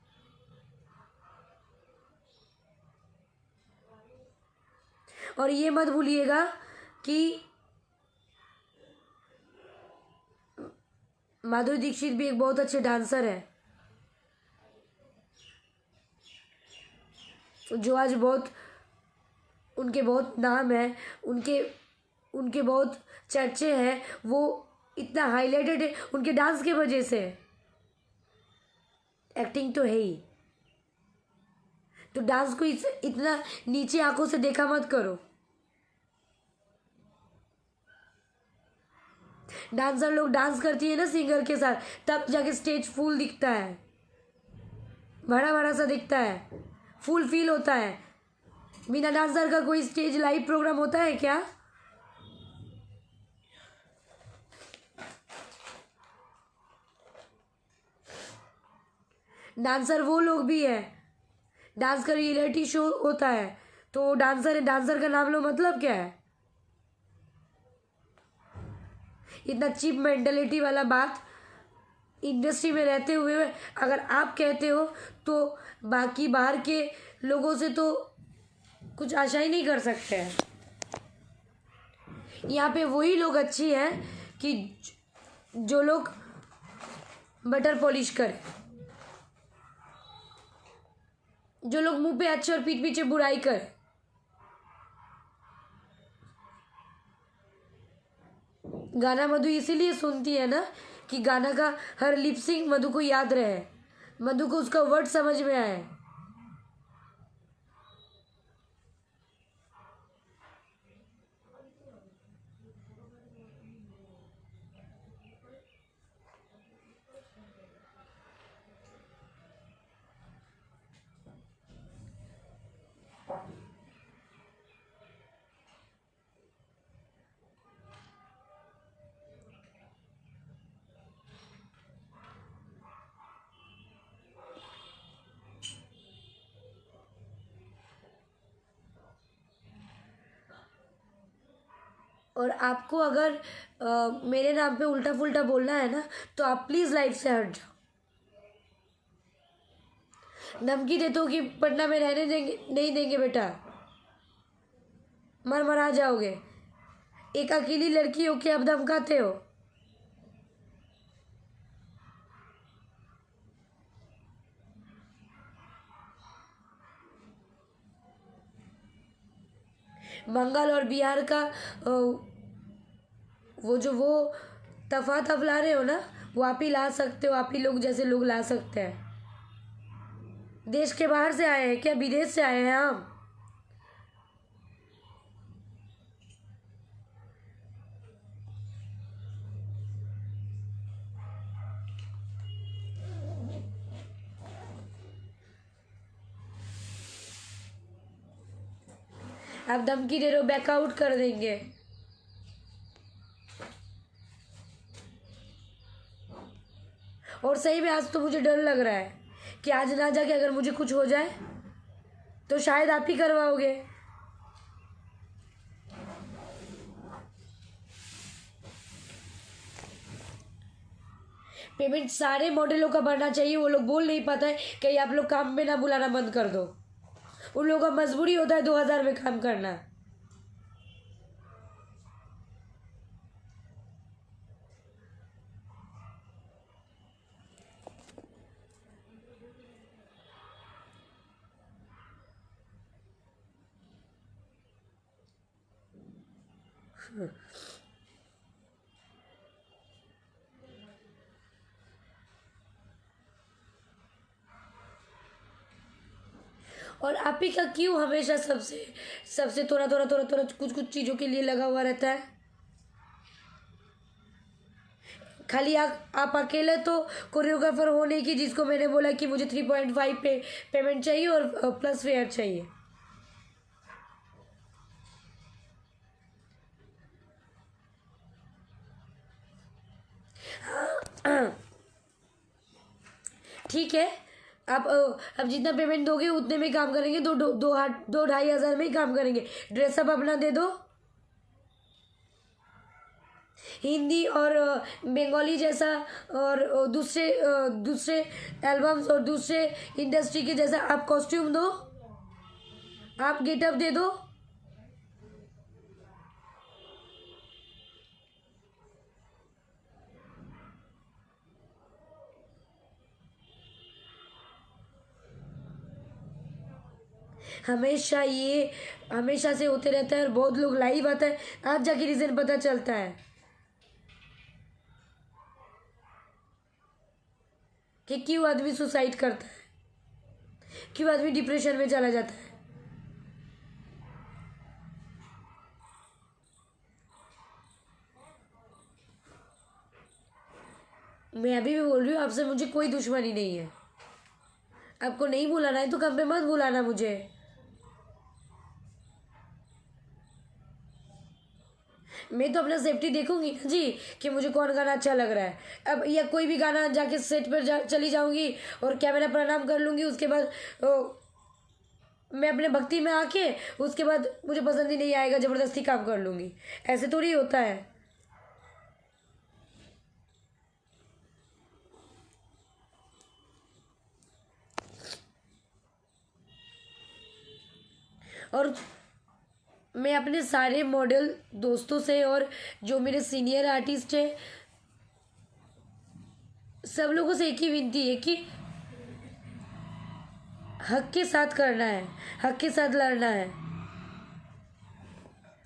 और ये मत भूलिएगा कि माधुरी दीक्षित भी एक बहुत अच्छे डांसर है, जो आज बहुत, उनके बहुत नाम है, उनके उनके बहुत चर्चे हैं, वो इतना हाईलाइटेड है उनके डांस के वजह से। एक्टिंग तो है ही, तो डांस को इतना नीचे आंखों से देखा मत करो। डांसर लोग डांस करती है ना सिंगर के साथ, तब जाके स्टेज फुल दिखता है, बड़ा बड़ा सा दिखता है, फुल फील होता है। बिना डांसर का कोई स्टेज लाइव प्रोग्राम होता है क्या? डांसर वो लोग भी है, डांस का रियलिटी शो होता है, तो वो डांसर है, डांसर का नाम लो, मतलब क्या है? इतना चीप मेंटेलिटी वाला बात इंडस्ट्री में रहते हुए अगर आप कहते हो, तो बाकी बाहर के लोगों से तो कुछ आशा ही नहीं कर सकते हैं। यहाँ पे वही लोग अच्छी हैं कि जो लोग बटर पॉलिश करें, जो लोग मुंह पे अच्छे और पीठ पीछे बुराई करें। गाना मधु इसीलिए सुनती है ना कि गाना का हर लिपसिंग मधु को याद रहे, मधु को उसका वर्ड समझ में आए। और आपको अगर मेरे नाम पे उल्टा पुल्टा बोलना है ना, तो आप प्लीज़ लाइफ से हट जाओ। धमकी देते हो कि पटना में रहने देंगे, नहीं देंगे बेटा, मर मरा जाओगे। एक अकेली लड़की हो के आप धमकाते हो। बंगाल और बिहार का वो तफात आप ला रहे हो ना, वो आप ही ला सकते हो, आप ही लोग जैसे लोग ला सकते हैं। देश के बाहर से आए हैं क्या? विदेश से आए हैं हम। आप धमकी दे रहे हो, बैकआउट कर देंगे। और सही में आज तो मुझे डर लग रहा है कि आज ना जाके अगर मुझे कुछ हो जाए तो शायद आप ही करवाओगे। पेमेंट सारे मॉडलों का बढ़ना चाहिए। वो लोग बोल नहीं पाता है कहीं आप लोग काम में ना बुलाना बंद कर दो। उन लोगों का मजबूरी होता है 2000 में काम करना। और आप ही का क्यों हमेशा सबसे सबसे थोड़ा थोड़ा थोड़ा थोड़ा कुछ कुछ चीज़ों के लिए लगा हुआ रहता है? खाली आप अकेले तो कोरियोग्राफर होने की, जिसको मैंने बोला कि मुझे 3.5 पेमेंट चाहिए और प्लस फेयर चाहिए। ठीक है, आप अब जितना पेमेंट दोगे उतने में काम करेंगे। दो दो दो आठ 2-2.5 हज़ार में ही काम करेंगे। ड्रेसअप अपना दे दो। हिंदी और बंगाली जैसा और दूसरे दूसरे एल्बम्स और दूसरे इंडस्ट्री के जैसा आप कॉस्ट्यूम दो, आप गेटअप दे दो। हमेशा से होते रहता है और बहुत लोग लाइव आता है, आज जाके रीजन पता चलता है कि क्यों आदमी सुसाइड करता है, क्यों आदमी डिप्रेशन में चला जाता है। मैं अभी भी बोल रही हूँ आपसे, मुझे कोई दुश्मनी नहीं है। आपको नहीं बुलाना है तो कम पे मत बुलाना मुझे। मैं तो अपना सेफ्टी देखूंगी ना जी, कि मुझे कौन गाना अच्छा लग रहा है। अब या कोई भी गाना जाके सेट पर चली जाऊंगी और कैमरा प्रणाम कर लूंगी, उसके बाद मैं अपने भक्ति में आके उसके बाद मुझे पसंद ही नहीं आएगा, जबरदस्ती काम कर लूंगी। ऐसे थोड़ी होता है। और मैं अपने सारे मॉडल दोस्तों से और जो मेरे सीनियर आर्टिस्ट है सब लोगों से एक ही विनती है कि हक के साथ करना है, हक के साथ लड़ना है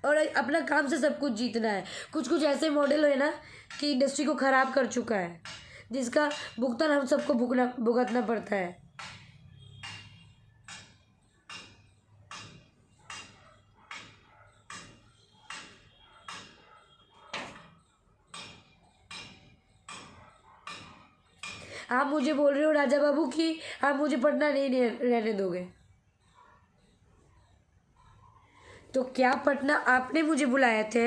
और अपना काम से सब कुछ जीतना है। कुछ कुछ ऐसे मॉडल है ना कि इंडस्ट्री को खराब कर चुका है, जिसका भुगतान हम सबको भुगतना पड़ता है। आप मुझे बोल रहे हो राजा बाबू कि आप मुझे पटना नहीं रहने दोगे, तो क्या पटना आपने मुझे बुलाए थे?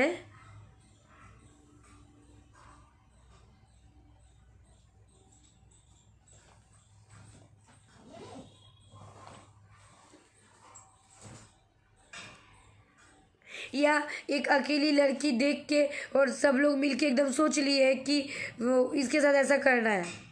या एक अकेली लड़की देख के और सब लोग मिलके एकदम सोच लिए है कि वो इसके साथ ऐसा करना है?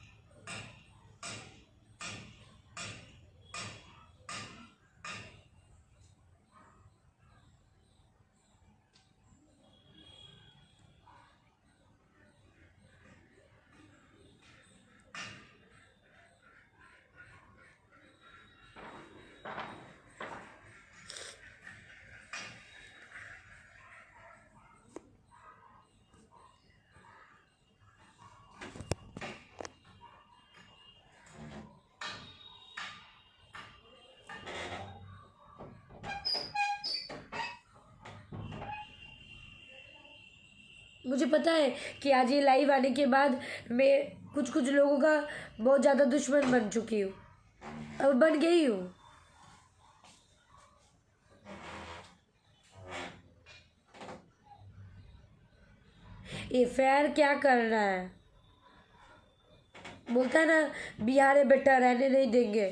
मुझे पता है कि आज ये लाइव आने के बाद मैं कुछ कुछ लोगों का बहुत ज़्यादा दुश्मन बन चुकी हूँ, अब बन गई हूँ। ये फेयर क्या करना है? बोलता है ना, बिहार है बेटा, रहने नहीं देंगे।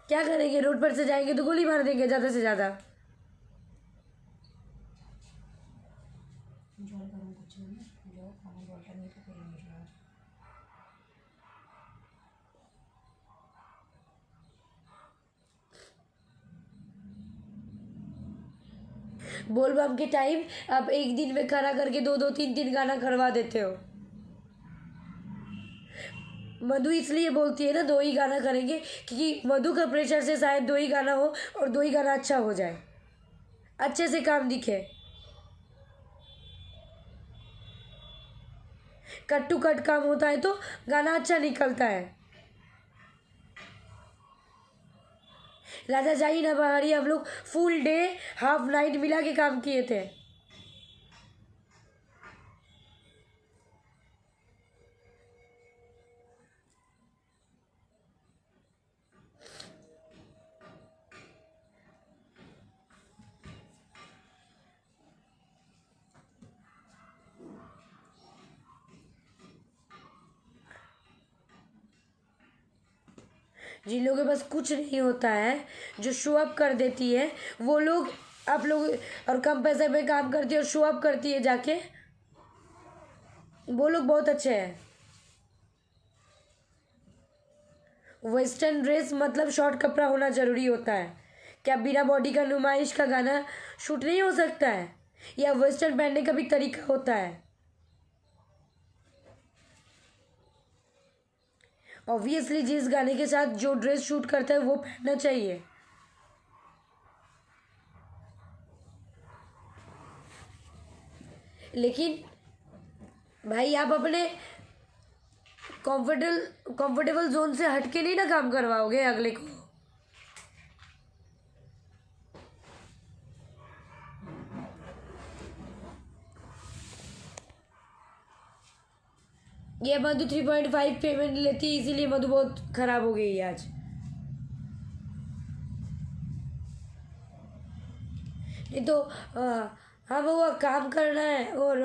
क्या करेंगे, रोड पर से जाएंगे तो गोली मार देंगे ज़्यादा से ज़्यादा। बोल बम के टाइम आप एक दिन में खड़ा करके दो दो तीन तीन गाना करवा देते हो। मधु इसलिए बोलती है ना दो ही गाना करेंगे, क्योंकि मधु का प्रेशर से शायद दो ही गाना हो और दो ही गाना अच्छा हो जाए, अच्छे से काम दिखे। कट टू कट काम होता है तो गाना अच्छा निकलता है। राजा जाही ना बहारी हम लोग फुल डे हाफ नाइट मिला के काम किए थे। जिन लोगों के पास कुछ नहीं होता है, जो शो अप कर देती है, वो लोग, आप लोग, और कम पैसे में काम करती है और शो अप करती है जाके, वो लोग बहुत अच्छे हैं। वेस्टर्न ड्रेस मतलब शॉर्ट कपड़ा होना ज़रूरी होता है। क्या बिना बॉडी का नुमाइश का गाना शूट नहीं हो सकता है? या वेस्टर्न पहनने का भी तरीका होता है। ऑब्वियसली जिस गाने के साथ जो ड्रेस शूट करता है वो पहनना चाहिए। लेकिन भाई आप अपने कंफर्टेबल जोन से हट के नहीं ना काम करवाओगे अगले को। ये मधु 3.5 पेमेंट लेती है, इसीलिए मधु बहुत खराब हो गई आज। नहीं तो हाँ वो काम करना है और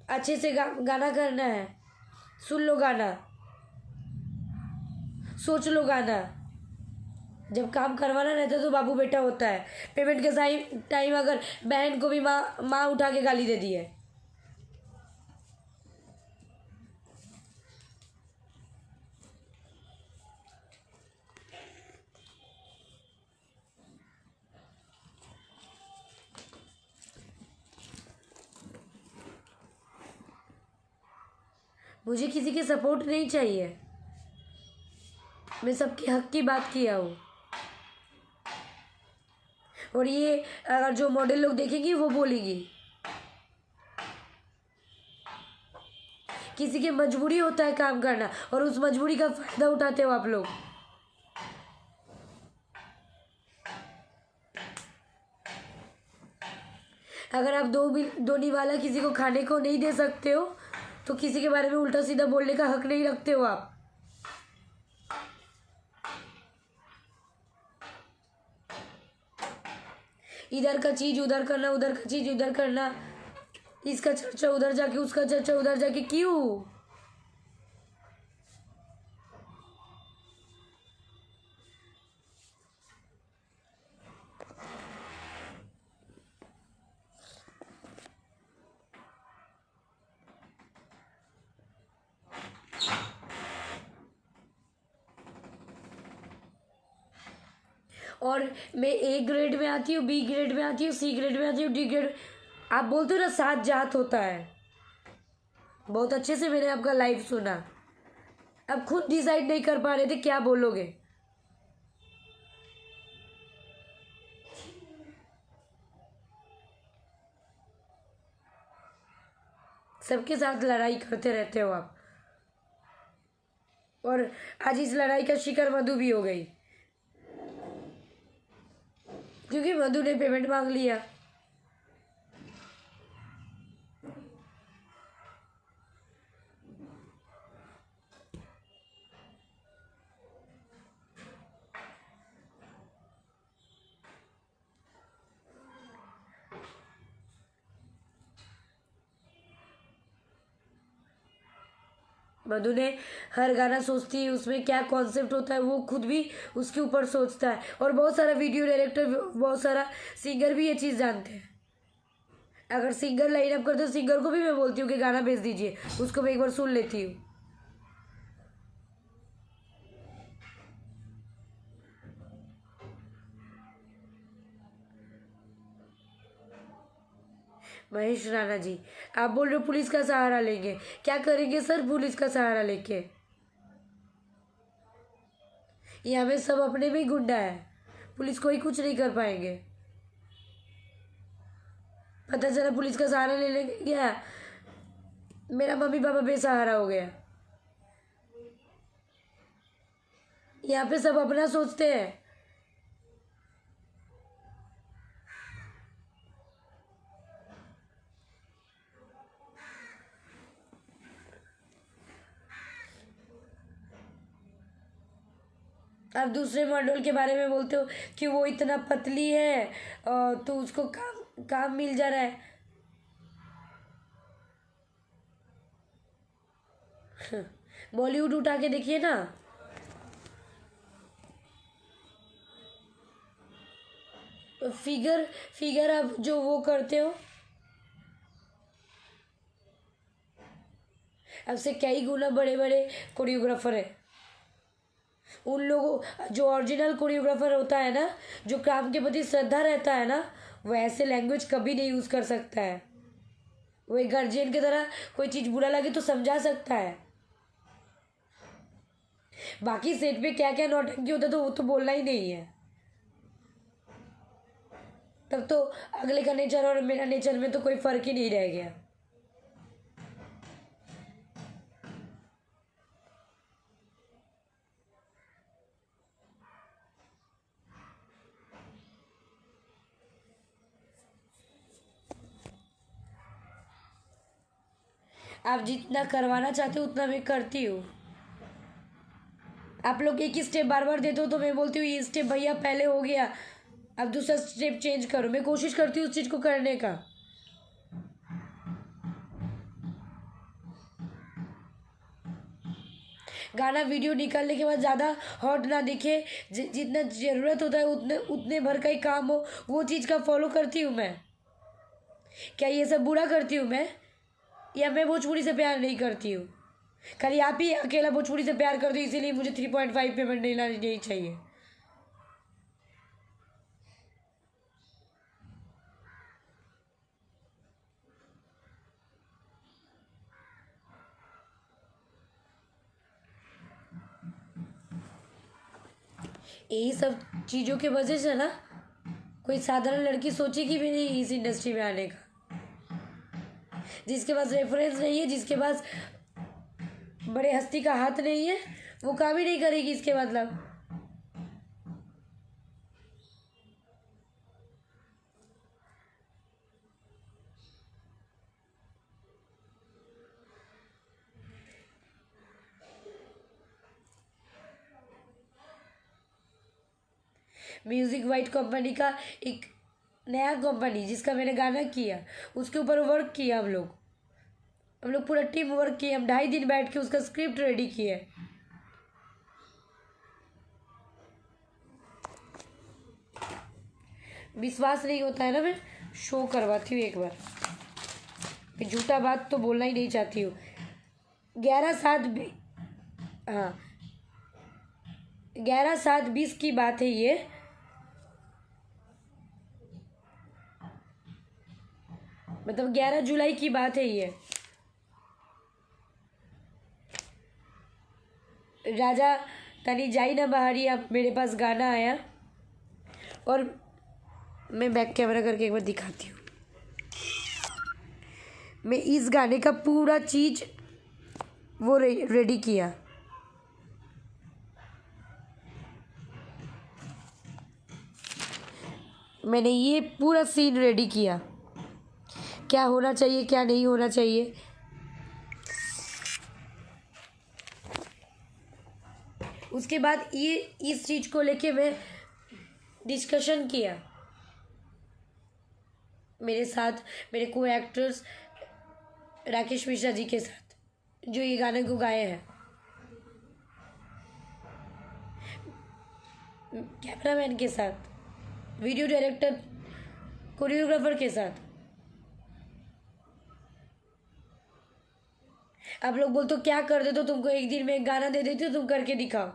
अच्छे से गाना करना है। सुन लो गाना, सोच लो गाना। जब काम करवाना रहता है तो बाबू बेटा होता है। पेमेंट के टाइम अगर बहन को भी माँ माँ उठा के गाली दे दी है। मुझे किसी की सपोर्ट नहीं चाहिए, मैं सबके हक की बात किया हूँ। और ये अगर जो मॉडल लोग देखेंगी वो बोलेंगी, किसी की मजबूरी होता है काम करना और उस मजबूरी का फायदा उठाते हो आप लोग। अगर आप दो निवाला किसी को खाने को नहीं दे सकते हो तो किसी के बारे में उल्टा सीधा बोलने का हक नहीं रखते हो आप। इधर का चीज उधर करना, उधर का चीज उधर करना, इसका चर्चा उधर जाके उसका चर्चा उधर जाके, क्यों? और मैं ए ग्रेड में आती हूँ, बी ग्रेड में आती हूँ, सी ग्रेड में आती हूँ, डी ग्रेड। आप बोलते हो ना 7 जात होता है। बहुत अच्छे से मैंने आपका लाइव सुना। अब खुद डिसाइड नहीं कर पा रहे थे क्या बोलोगे। सबके साथ लड़ाई करते रहते हो आप, और आज इस लड़ाई का शिकार मधु भी हो गई, क्योंकि मधु ने पेमेंट मांग लिया। मधु ने हर गाना सोचती है उसमें क्या कॉन्सेप्ट होता है, वो खुद भी उसके ऊपर सोचता है। और बहुत सारा वीडियो डायरेक्टर, बहुत सारा सिंगर भी ये चीज़ जानते हैं। अगर सिंगर लाइन अप करते तो सिंगर को भी मैं बोलती हूँ कि गाना भेज दीजिए, उसको मैं एक बार सुन लेती हूँ। महेश राणा जी, आप बोल रहे हो पुलिस का सहारा लेंगे, क्या करेंगे सर पुलिस का सहारा लेके? यहाँ में सब अपने में ही गुंडा है, पुलिस कोई कुछ नहीं कर पाएंगे। पता चला पुलिस का सहारा ले लेंगे क्या, मेरा मम्मी पापा बेसहारा हो गया। यहाँ पे सब अपना सोचते हैं। आप दूसरे मॉडल के बारे में बोलते हो कि वो इतना पतली है तो उसको काम काम मिल जा रहा है। बॉलीवुड उठा के देखिए ना, फिगर फिगर आप जो वो करते हो, आपसे कई गुना बड़े बड़े कोरियोग्राफर है। उन लोगों जो ओरिजिनल कोरियोग्राफर होता है ना, जो काम के प्रति श्रद्धा रहता है ना, वो ऐसे लैंग्वेज कभी नहीं यूज़ कर सकता है। वो एक गार्जियन की तरह कोई चीज़ बुरा लगे तो समझा सकता है। बाकी सेट पे क्या क्या नौटंकी होता है तो वो तो बोलना ही नहीं है। तब तो अगले का नेचर और मेरा नेचर में तो कोई फर्क ही नहीं रह गया। आप जितना करवाना चाहते हो उतना मैं करती हूँ। आप लोग एक ही स्टेप बार बार देते हो तो मैं बोलती हूँ ये स्टेप भैया पहले हो गया, अब दूसरा स्टेप चेंज करो। मैं कोशिश करती हूँ उस चीज़ को करने का। गाना वीडियो निकालने के बाद ज़्यादा हॉट ना दिखे, जितना ज़रूरत होता है उतने उतने भर का ही काम हो, वो चीज़ का फॉलो करती हूँ मैं। क्या ये सब बुरा करती हूँ मैं, या मैं भोजपुरी से प्यार नहीं करती हूँ? खाली आप ही अकेला भोजपुरी से प्यार करती हूँ इसीलिए मुझे 3.5 पेमेंट नहीं लानी नहीं चाहिए। यही सब चीज़ों के वजह से ना कोई साधारण लड़की सोचेगी भी नहीं इस इंडस्ट्री में आने का। जिसके पास रेफरेंस नहीं है, जिसके पास बड़े हस्ती का हाथ नहीं है, वो काम ही नहीं करेगी इसके मतलब। म्यूजिक वाइट कंपनी का एक नया कंपनी जिसका मैंने गाना किया, उसके ऊपर वर्क किया हम लोग पूरा टीम वर्क किए। हम 2.5 दिन बैठ के उसका स्क्रिप्ट रेडी किए। विश्वास नहीं होता है ना, मैं शो करवाती हूँ एक बार। मैं झूठा बात तो बोलना ही नहीं चाहती हूँ। 11/7 हाँ 11/7/20 की बात है ये। मतलब 11 जुलाई की बात है ये। राजा तनी जाई ना बाहरी, अब मेरे पास गाना आया और मैं बैक कैमरा करके एक बार दिखाती हूँ। मैं इस गाने का पूरा चीज़ वो रेडी किया। मैंने ये पूरा सीन रेडी किया, क्या होना चाहिए क्या नहीं होना चाहिए। उसके बाद ये इस चीज़ को लेके मैं डिस्कशन किया मेरे साथ, मेरे को एक्टर्स राकेश मिश्रा जी के साथ, जो ये गाने को गाए हैं, कैमरामैन के साथ, वीडियो डायरेक्टर, कोरियोग्राफर के साथ। आप लोग बोलते हो क्या कर दे, तो तुमको एक दिन में एक गाना दे देती हो, तुम करके दिखाओ।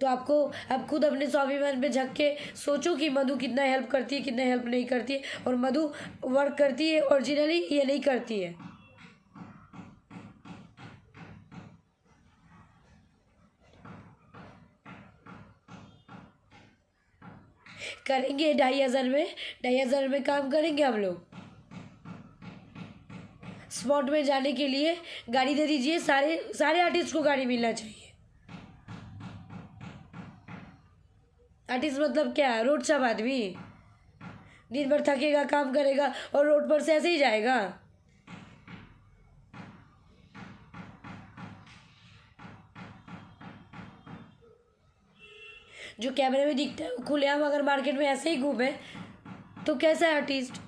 तो आपको आप खुद अपने स्वाभिमान पे झक के सोचो कि मधु कितना हेल्प करती है, कितना हेल्प नहीं करती है, और मधु वर्क करती है ओरिजिनली, ये नहीं करती है। करेंगे 2,500 में, 2,500 में काम करेंगे हम लोग। स्पॉट में जाने के लिए गाड़ी दे दीजिए, सारे सारे आर्टिस्ट को गाड़ी मिलना चाहिए। आर्टिस्ट मतलब क्या, रोड सब आदमी दिन भर थकेगा, काम करेगा और रोड पर से ऐसे ही जाएगा। जो कैमरे में दिखता है खुलेआम अगर मार्केट में ऐसे ही घूमे तो कैसा है आर्टिस्ट।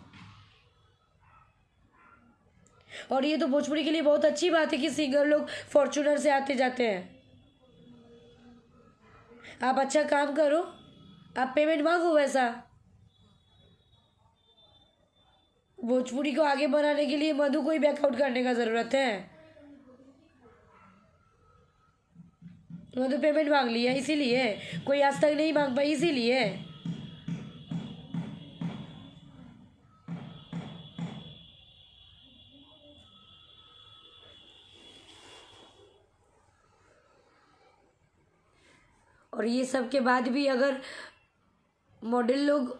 और ये तो भोजपुरी के लिए बहुत अच्छी बात है कि सिंगर लोग फॉर्च्यूनर से आते जाते हैं। आप अच्छा काम करो, आप पेमेंट मांगो वैसा। भोजपुरी को आगे बढ़ाने के लिए मधु को ही बैकआउट करने का ज़रूरत है। मधु पेमेंट मांग लिया इसीलिए, कोई आज तक नहीं मांग पाई इसीलिए। और ये सब के बाद भी अगर मॉडल लोग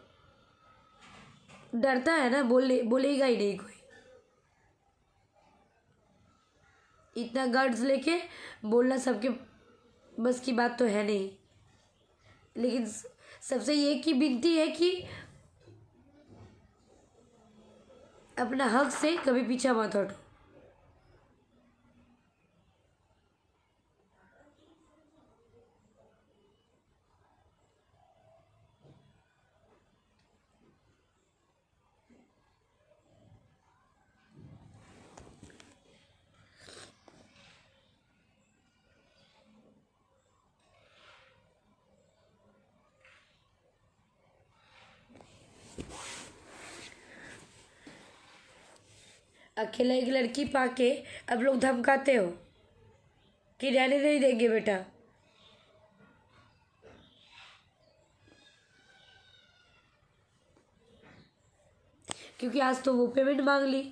डरता है ना, बोलेगा ही नहीं कोई। इतना गर्ड्स लेके बोलना सबके बस की बात तो है नहीं। लेकिन सबसे ये की विनती है कि अपना हक से कभी पीछा मत हटो। अकेला एक लड़की पाके अब लोग धमकाते हो कि रहने नहीं देंगे बेटा। क्योंकि आज तो वो पेमेंट मांग ली,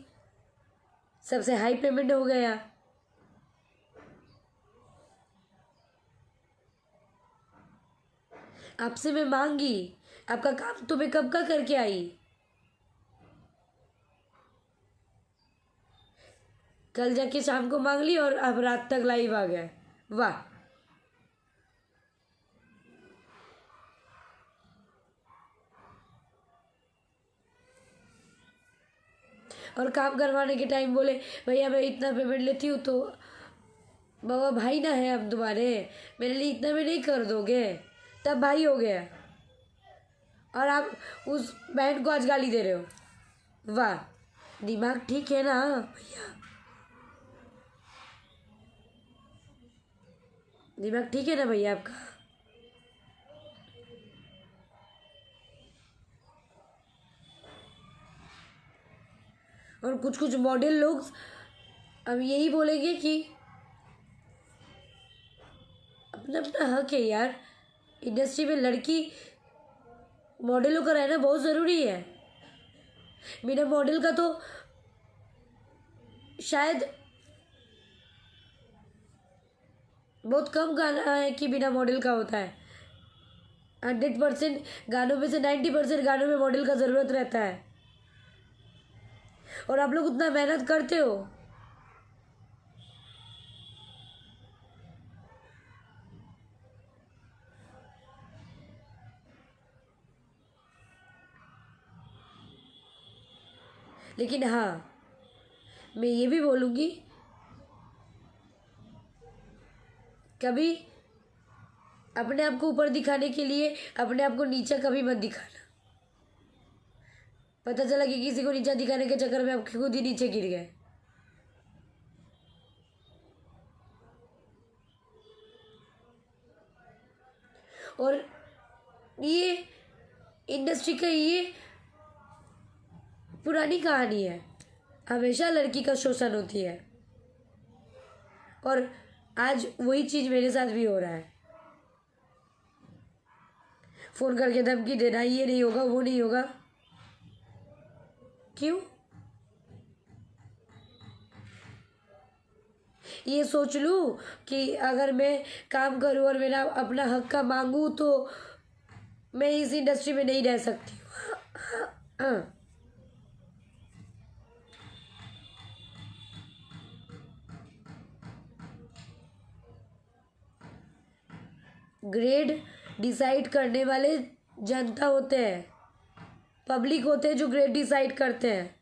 सबसे हाई पेमेंट हो गया। आपसे मैं मांगी, आपका काम तो मैं कब का करके आई। कल जाके शाम को मांग ली और अब रात तक लाइव आ गया। वाह। और काम करवाने के टाइम बोले भैया मैं इतना पेमेंट लेती हूँ, तो बाबा भाई ना है अब तुम्हारे, मेरे लिए इतना में नहीं कर दोगे, तब भाई हो गया। और आप उस बहन को आज गाली दे रहे हो। वाह, दिमाग ठीक है ना भैया, दिमाग ठीक है ना भैया आपका। और कुछ कुछ मॉडल लोग अब यही बोलेंगे कि अपना अपना हक है यार, इंडस्ट्री में लड़की मॉडलों का रहना बहुत ज़रूरी है। बिना मॉडल का तो शायद बहुत कम गाना है कि बिना मॉडल का होता है। 100% गानों में से 90% गानों में मॉडल का ज़रूरत रहता है। और आप लोग उतना मेहनत करते हो। लेकिन हाँ, मैं ये भी बोलूँगी, कभी अपने आप को ऊपर दिखाने के लिए अपने आप को नीचा कभी मत दिखाना। पता चला कि किसी को नीचा दिखाने के चक्कर में आप खुद ही नीचे गिर गए। और ये इंडस्ट्री का ये पुरानी कहानी है, हमेशा लड़की का शोषण होती है। और आज वही चीज़ मेरे साथ भी हो रहा है। फ़ोन करके धमकी देना, ये नहीं होगा, वो नहीं होगा। क्यों? ये सोच लूँ कि अगर मैं काम करूँ और मेरा अपना हक का मांगूँ तो मैं इस इंडस्ट्री में नहीं रह सकती हूँ। ग्रेड डिसाइड करने वाले जनता होते हैं, पब्लिक होते हैं जो ग्रेड डिसाइड करते हैं।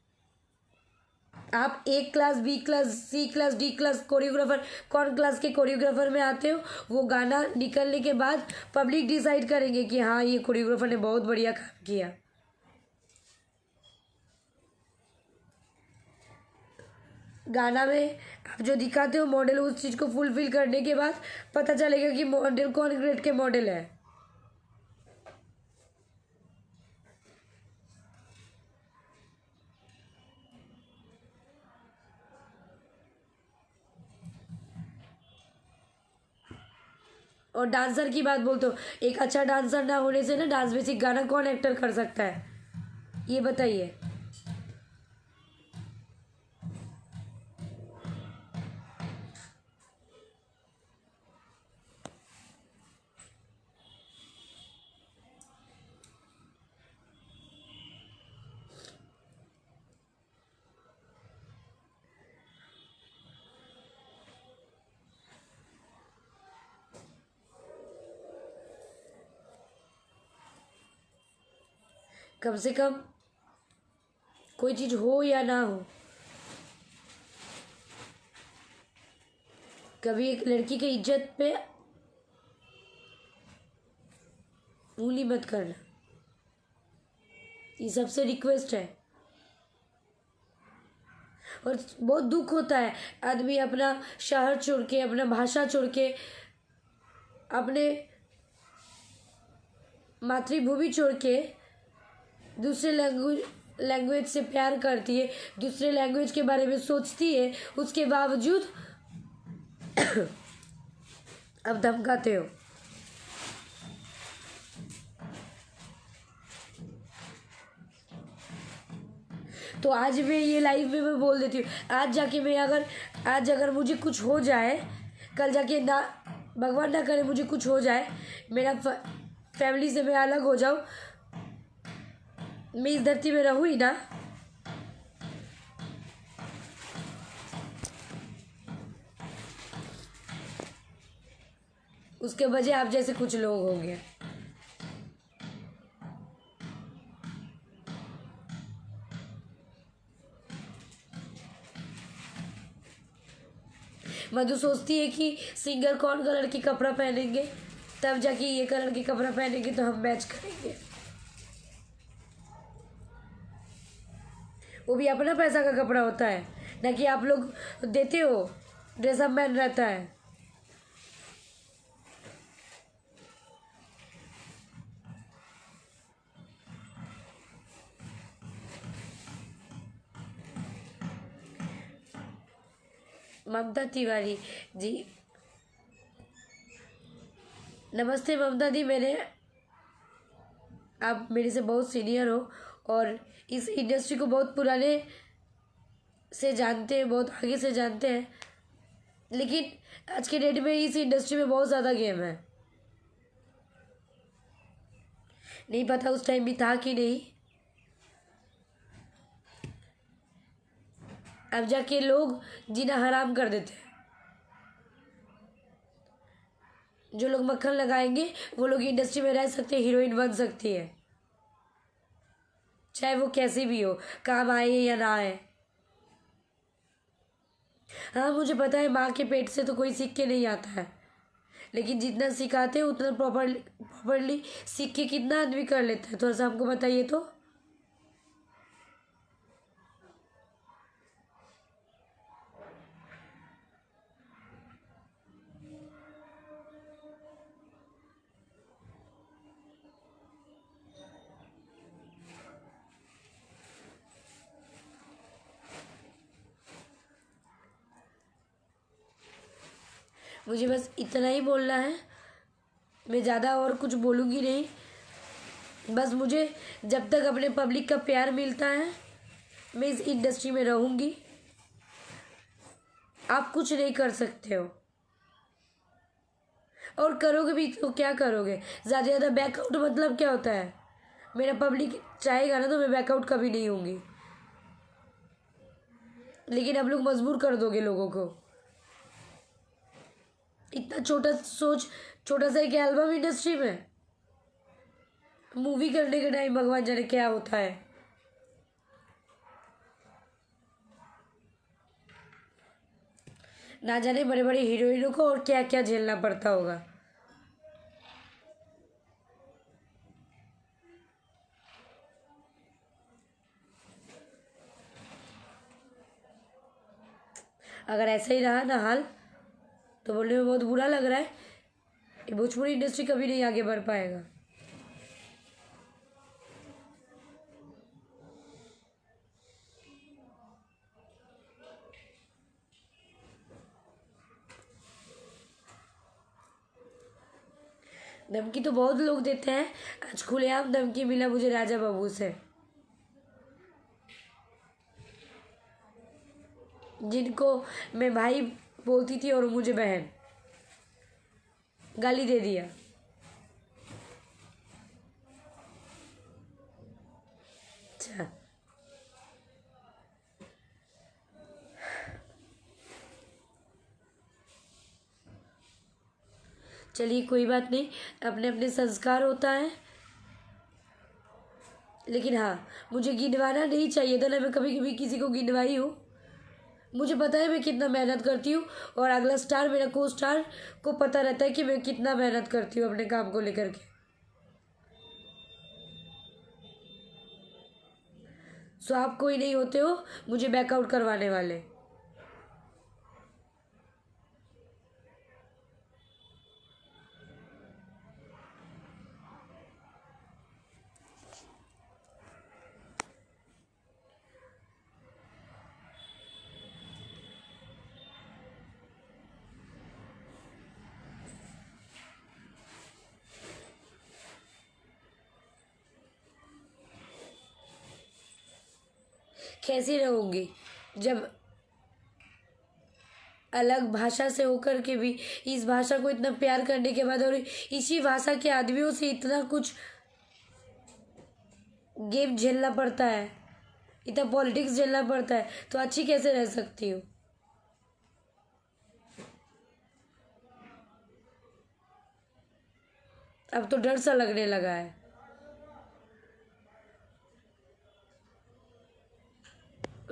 आप ए क्लास, बी क्लास, सी क्लास, डी क्लास कोरियोग्राफर, कौन क्लास के कोरियोग्राफर में आते हो, वो गाना निकलने के बाद पब्लिक डिसाइड करेंगे कि हाँ ये कोरियोग्राफर ने बहुत बढ़िया काम किया। गाना में आप जो दिखाते हो मॉडल, उस चीज़ को फुलफिल करने के बाद पता चलेगा कि मॉडल कौन ग्रेड के मॉडल है। और डांसर की बात बोलते हो, एक अच्छा डांसर ना होने से ना डांस बेसिक गाना कौन एक्टर कर सकता है, ये बताइए। कम से कम कोई चीज़ हो या ना हो, कभी एक लड़की की इज्जत पे उंगली मत करना, ये सबसे रिक्वेस्ट है। और बहुत दुख होता है, आदमी अपना शहर छोड़ के, अपना भाषा छोड़ के, अपने मातृभूमि छोड़ के दूसरे लैंग्वेज से प्यार करती है, दूसरे लैंग्वेज के बारे में सोचती है, उसके बावजूद अब धमकाते हो। तो आज मैं ये लाइव में मैं बोल देती हूँ, आज जाके मैं आज अगर मुझे कुछ हो जाए, कल जाके ना भगवान ना करे मुझे कुछ हो जाए, मेरा फैमिली से मैं अलग हो जाऊँ, मैं इस धरती में रहूँ ही ना, उसके वजह आप जैसे कुछ लोग होंगे। मधु सोचती है कि सिंगर कौन कलर की कपड़ा पहनेंगे, तब जाके ये कलर की कपड़ा पहनेंगे तो हम मैच करेंगे। वो भी अपना पैसा का कपड़ा होता है, ना कि आप लोग देते हो ड्रेसअप मैन रहता है। ममता तिवारी जी, नमस्ते ममता दी। आप मेरे से बहुत सीनियर हो और इस इंडस्ट्री को बहुत पुराने से जानते हैं, बहुत आगे से जानते हैं, लेकिन आज के डेट में इस इंडस्ट्री में बहुत ज़्यादा गेम है। नहीं पता उस टाइम भी था कि नहीं, अब जाके लोग जीना हराम कर देते हैं। जो लोग मक्खन लगाएंगे वो लोग इंडस्ट्री में रह सकते हैं, हीरोइन बन सकती है, चाहे वो कैसी भी हो, काम आए या ना आए। हाँ मुझे पता है माँ के पेट से तो कोई सीख के नहीं आता है, लेकिन जितना सिखाते हैं उतना प्रॉपरली सीख के कितना आदमी कर लेता है, थोड़ा सा हमको बताइए तो। मुझे बस इतना ही बोलना है, मैं ज़्यादा और कुछ बोलूँगी नहीं। बस मुझे जब तक अपने पब्लिक का प्यार मिलता है मैं इस इंडस्ट्री में रहूँगी। आप कुछ नहीं कर सकते हो, और करोगे भी तो क्या करोगे? ज़्यादा से ज़्यादा बैकआउट मतलब क्या होता है? मेरा पब्लिक चाहेगा ना तो मैं बैकआउट कभी नहीं होंगी, लेकिन आप लोग मजबूर कर दोगे लोगों को। इतना छोटा सा एक एल्बम इंडस्ट्री में, मूवी करने के टाइम भगवान जाने क्या होता है। ना जाने बड़े बड़े हीरोइनों को और क्या क्या झेलना पड़ता होगा। अगर ऐसा ही रहा ना हाल तो बोलने में बहुत बुरा लग रहा है, ये भोजपुरी इंडस्ट्री कभी नहीं आगे बढ़ पाएगा। धमकी तो बहुत लोग देते हैं, आज खुलेआम धमकी मिला मुझे राजा बाबू से, जिनको मैं भाई बोलती थी और मुझे बहन, गाली दे दिया। अच्छा, चलिए कोई बात नहीं, अपने अपने संस्कार होता है। लेकिन हाँ, मुझे गिनवाना नहीं चाहिए था ना, मैं कभी कभी किसी को गिनवाई हूँ। मुझे पता है मैं कितना मेहनत करती हूँ, और अगला स्टार मेरा को स्टार को पता रहता है कि मैं कितना मेहनत करती हूँ अपने काम को लेकर के। सो आप कोई नहीं होते हो मुझे बैकआउट करवाने वाले। कैसी रहूँगी जब अलग भाषा से होकर के भी इस भाषा को इतना प्यार करने के बाद और इसी भाषा के आदमियों से इतना कुछ गेम झेलना पड़ता है, इतना पॉलिटिक्स झेलना पड़ता है, तो अच्छी कैसे रह सकती हूँ? अब तो डर सा लगने लगा है।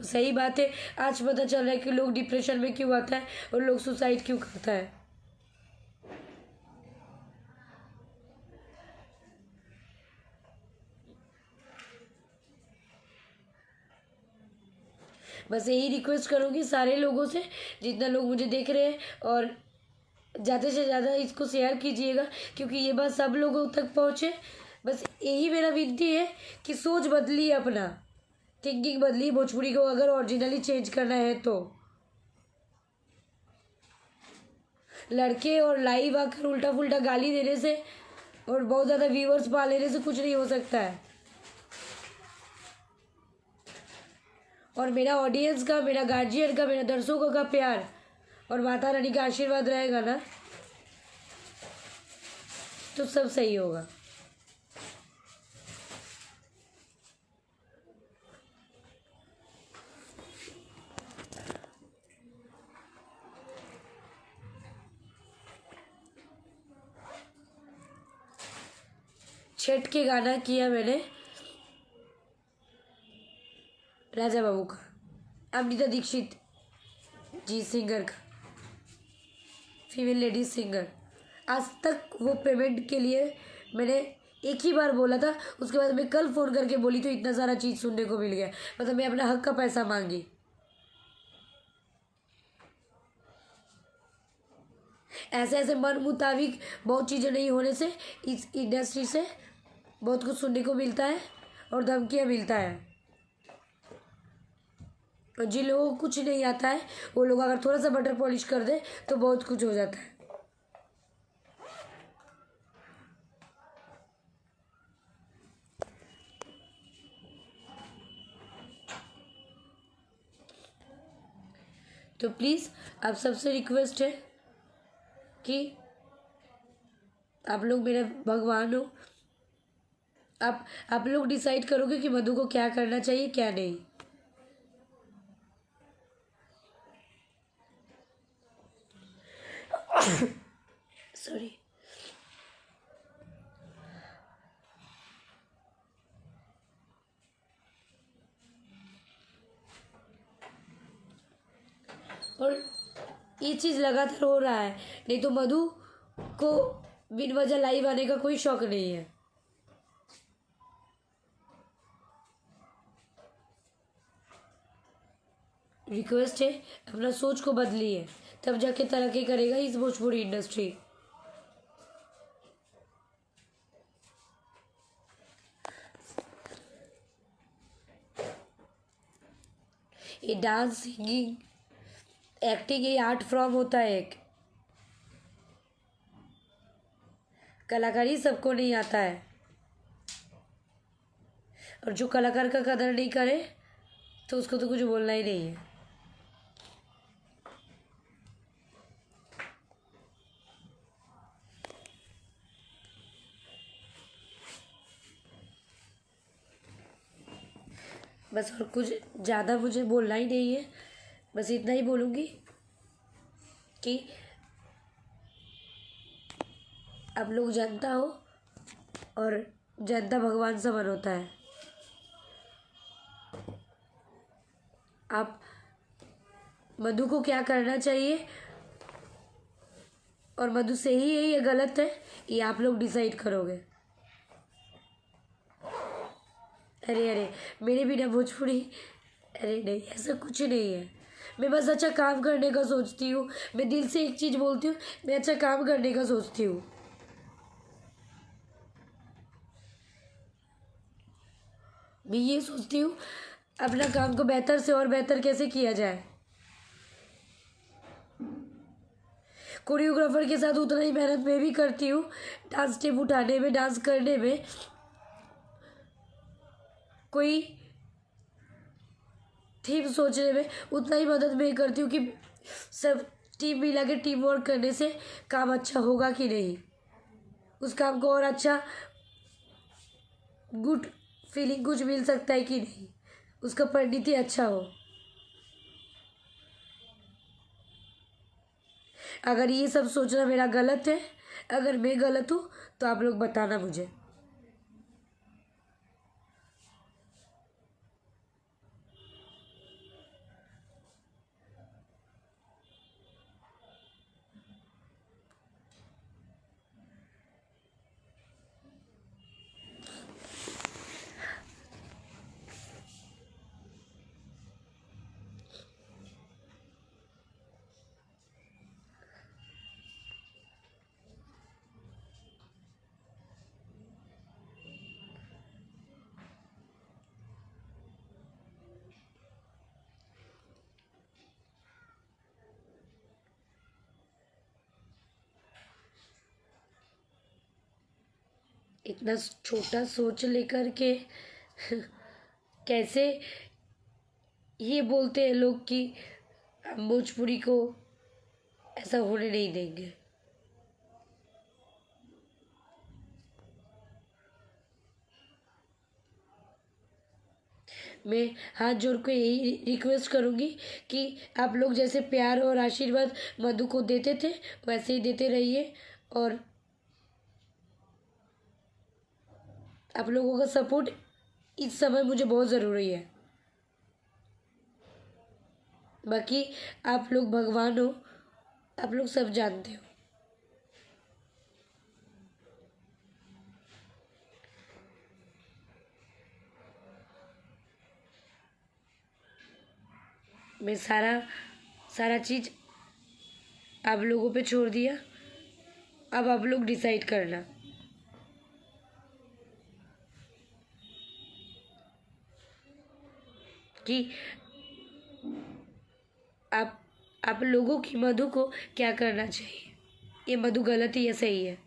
सही बात है, आज पता चल रहा है कि लोग डिप्रेशन में क्यों आता है और लोग सुसाइड क्यों करता है। बस यही रिक्वेस्ट करूँगी सारे लोगों से, जितना लोग मुझे देख रहे हैं, और ज़्यादा से ज़्यादा इसको शेयर कीजिएगा क्योंकि ये बात सब लोगों तक पहुँचे। बस यही मेरा विनती है कि सोच बदलिए, अपना थिंकिंग बदलिए, भोजपुरी को अगर ओरिजिनली चेंज करना है तो। लड़के और लाइव आकर उल्टा पुल्टा गाली देने से और बहुत ज़्यादा व्यूअर्स पा लेने से कुछ नहीं हो सकता है। और मेरा ऑडियंस का, मेरा गार्जियन का, मेरा दर्शकों का प्यार और माता रानी का आशीर्वाद रहेगा ना तो सब सही होगा। छठ के गाना किया मैंने राजा बाबू का, अमृता दीक्षित जी सिंगर का, फीमेल लेडीज सिंगर। आज तक वो पेमेंट के लिए मैंने एक ही बार बोला था, उसके बाद मैं कल फ़ोन करके बोली तो इतना सारा चीज़ सुनने को मिल गया, मतलब मैं अपना हक का पैसा मांगी। ऐसे ऐसे मन मुताबिक बहुत चीज़ें नहीं होने से इस इंडस्ट्री से बहुत कुछ सुनने को मिलता है और धमकियाँ मिलता है। और जिन लोगों को कुछ नहीं आता है वो लोग अगर थोड़ा सा बटर पॉलिश कर दे तो बहुत कुछ हो जाता है। तो प्लीज़ आप सबसे रिक्वेस्ट है कि आप लोग मेरे भगवान हो। आप लोग डिसाइड करोगे कि मधु को क्या करना चाहिए क्या नहीं। सॉरी। और ये चीज़ लगातार हो रहा है, नहीं तो मधु को बिन वजह लाइव आने का कोई शौक नहीं है। रिक्वेस्ट है अपना सोच को बदलिए, तब जाके तरक्की करेगा इस भोजपुरी इंडस्ट्री। ये डांस, सिंगिंग, एक्टिंग, ये आर्ट फॉर्म होता है एक। कलाकारी सबको नहीं आता है, और जो कलाकार का कदर नहीं करे तो उसको तो कुछ बोलना ही नहीं है। बस और कुछ ज़्यादा मुझे बोलना ही नहीं है, बस इतना ही बोलूँगी कि आप लोग जनता हो और जनता भगवान समान होता है। आप मधु को क्या करना चाहिए और मधु सही है या गलत है, ये आप लोग डिसाइड करोगे। अरे अरे, मेरे बिना भोजपुरी, अरे नहीं, ऐसा कुछ नहीं है। मैं बस अच्छा काम करने का सोचती हूँ। मैं दिल से एक चीज़ बोलती हूँ, मैं अच्छा काम करने का सोचती हूँ। मैं ये सोचती हूँ अपना काम को बेहतर से और बेहतर कैसे किया जाए। कोरियोग्राफर के साथ उतना ही मेहनत मैं भी करती हूँ, डांस स्टेप उठाने में, डांस करने में। कोई थीम सोचने में उतना ही मदद मैं करती हूँ कि सब टीम मिला के टीम वर्क करने से काम अच्छा होगा कि नहीं, उस काम को और अच्छा गुड फीलिंग कुछ मिल सकता है कि नहीं, उसका परिणति अच्छा हो। अगर ये सब सोचना मेरा गलत है, अगर मैं गलत हूँ तो आप लोग बताना मुझे। इतना छोटा सोच लेकर के कैसे ये बोलते हैं लोग कि हम भोजपुरी को ऐसा होने नहीं देंगे। मैं हाथ जोड़ के यही रिक्वेस्ट करूँगी कि आप लोग जैसे प्यार और आशीर्वाद मधु को देते थे वैसे ही देते रहिए, और आप लोगों का सपोर्ट इस समय मुझे बहुत ज़रूरी है। बाकी आप लोग भगवान हो, आप लोग सब जानते हो। मैं सारा सारा चीज़ आप लोगों पे छोड़ दिया, अब आप लोग डिसाइड करना। कि आप आप लोगों की मधु को क्या करना चाहिए, ये मधु गलत है या सही है।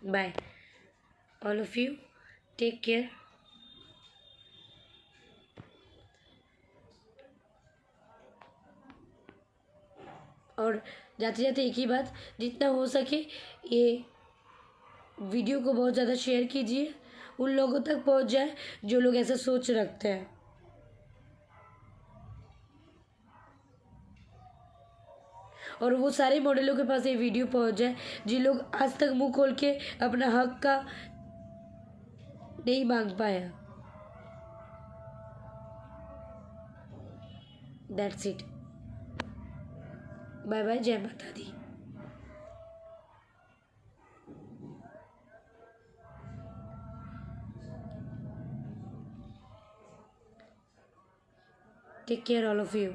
Bye all of you, take care. और जाते जाते एक ही बात, जितना हो सके ये वीडियो को बहुत ज़्यादा शेयर कीजिए, उन लोगों तक पहुंच जाए जो लोग ऐसा सोच रखते हैं। और वो सारे मॉडलों के पास ये वीडियो पहुंच जाए जिन लोग आज तक मुंह खोल के अपना हक का नहीं मांग पाया। That's it. बाय बाय, जय माता दी। Take care all of you.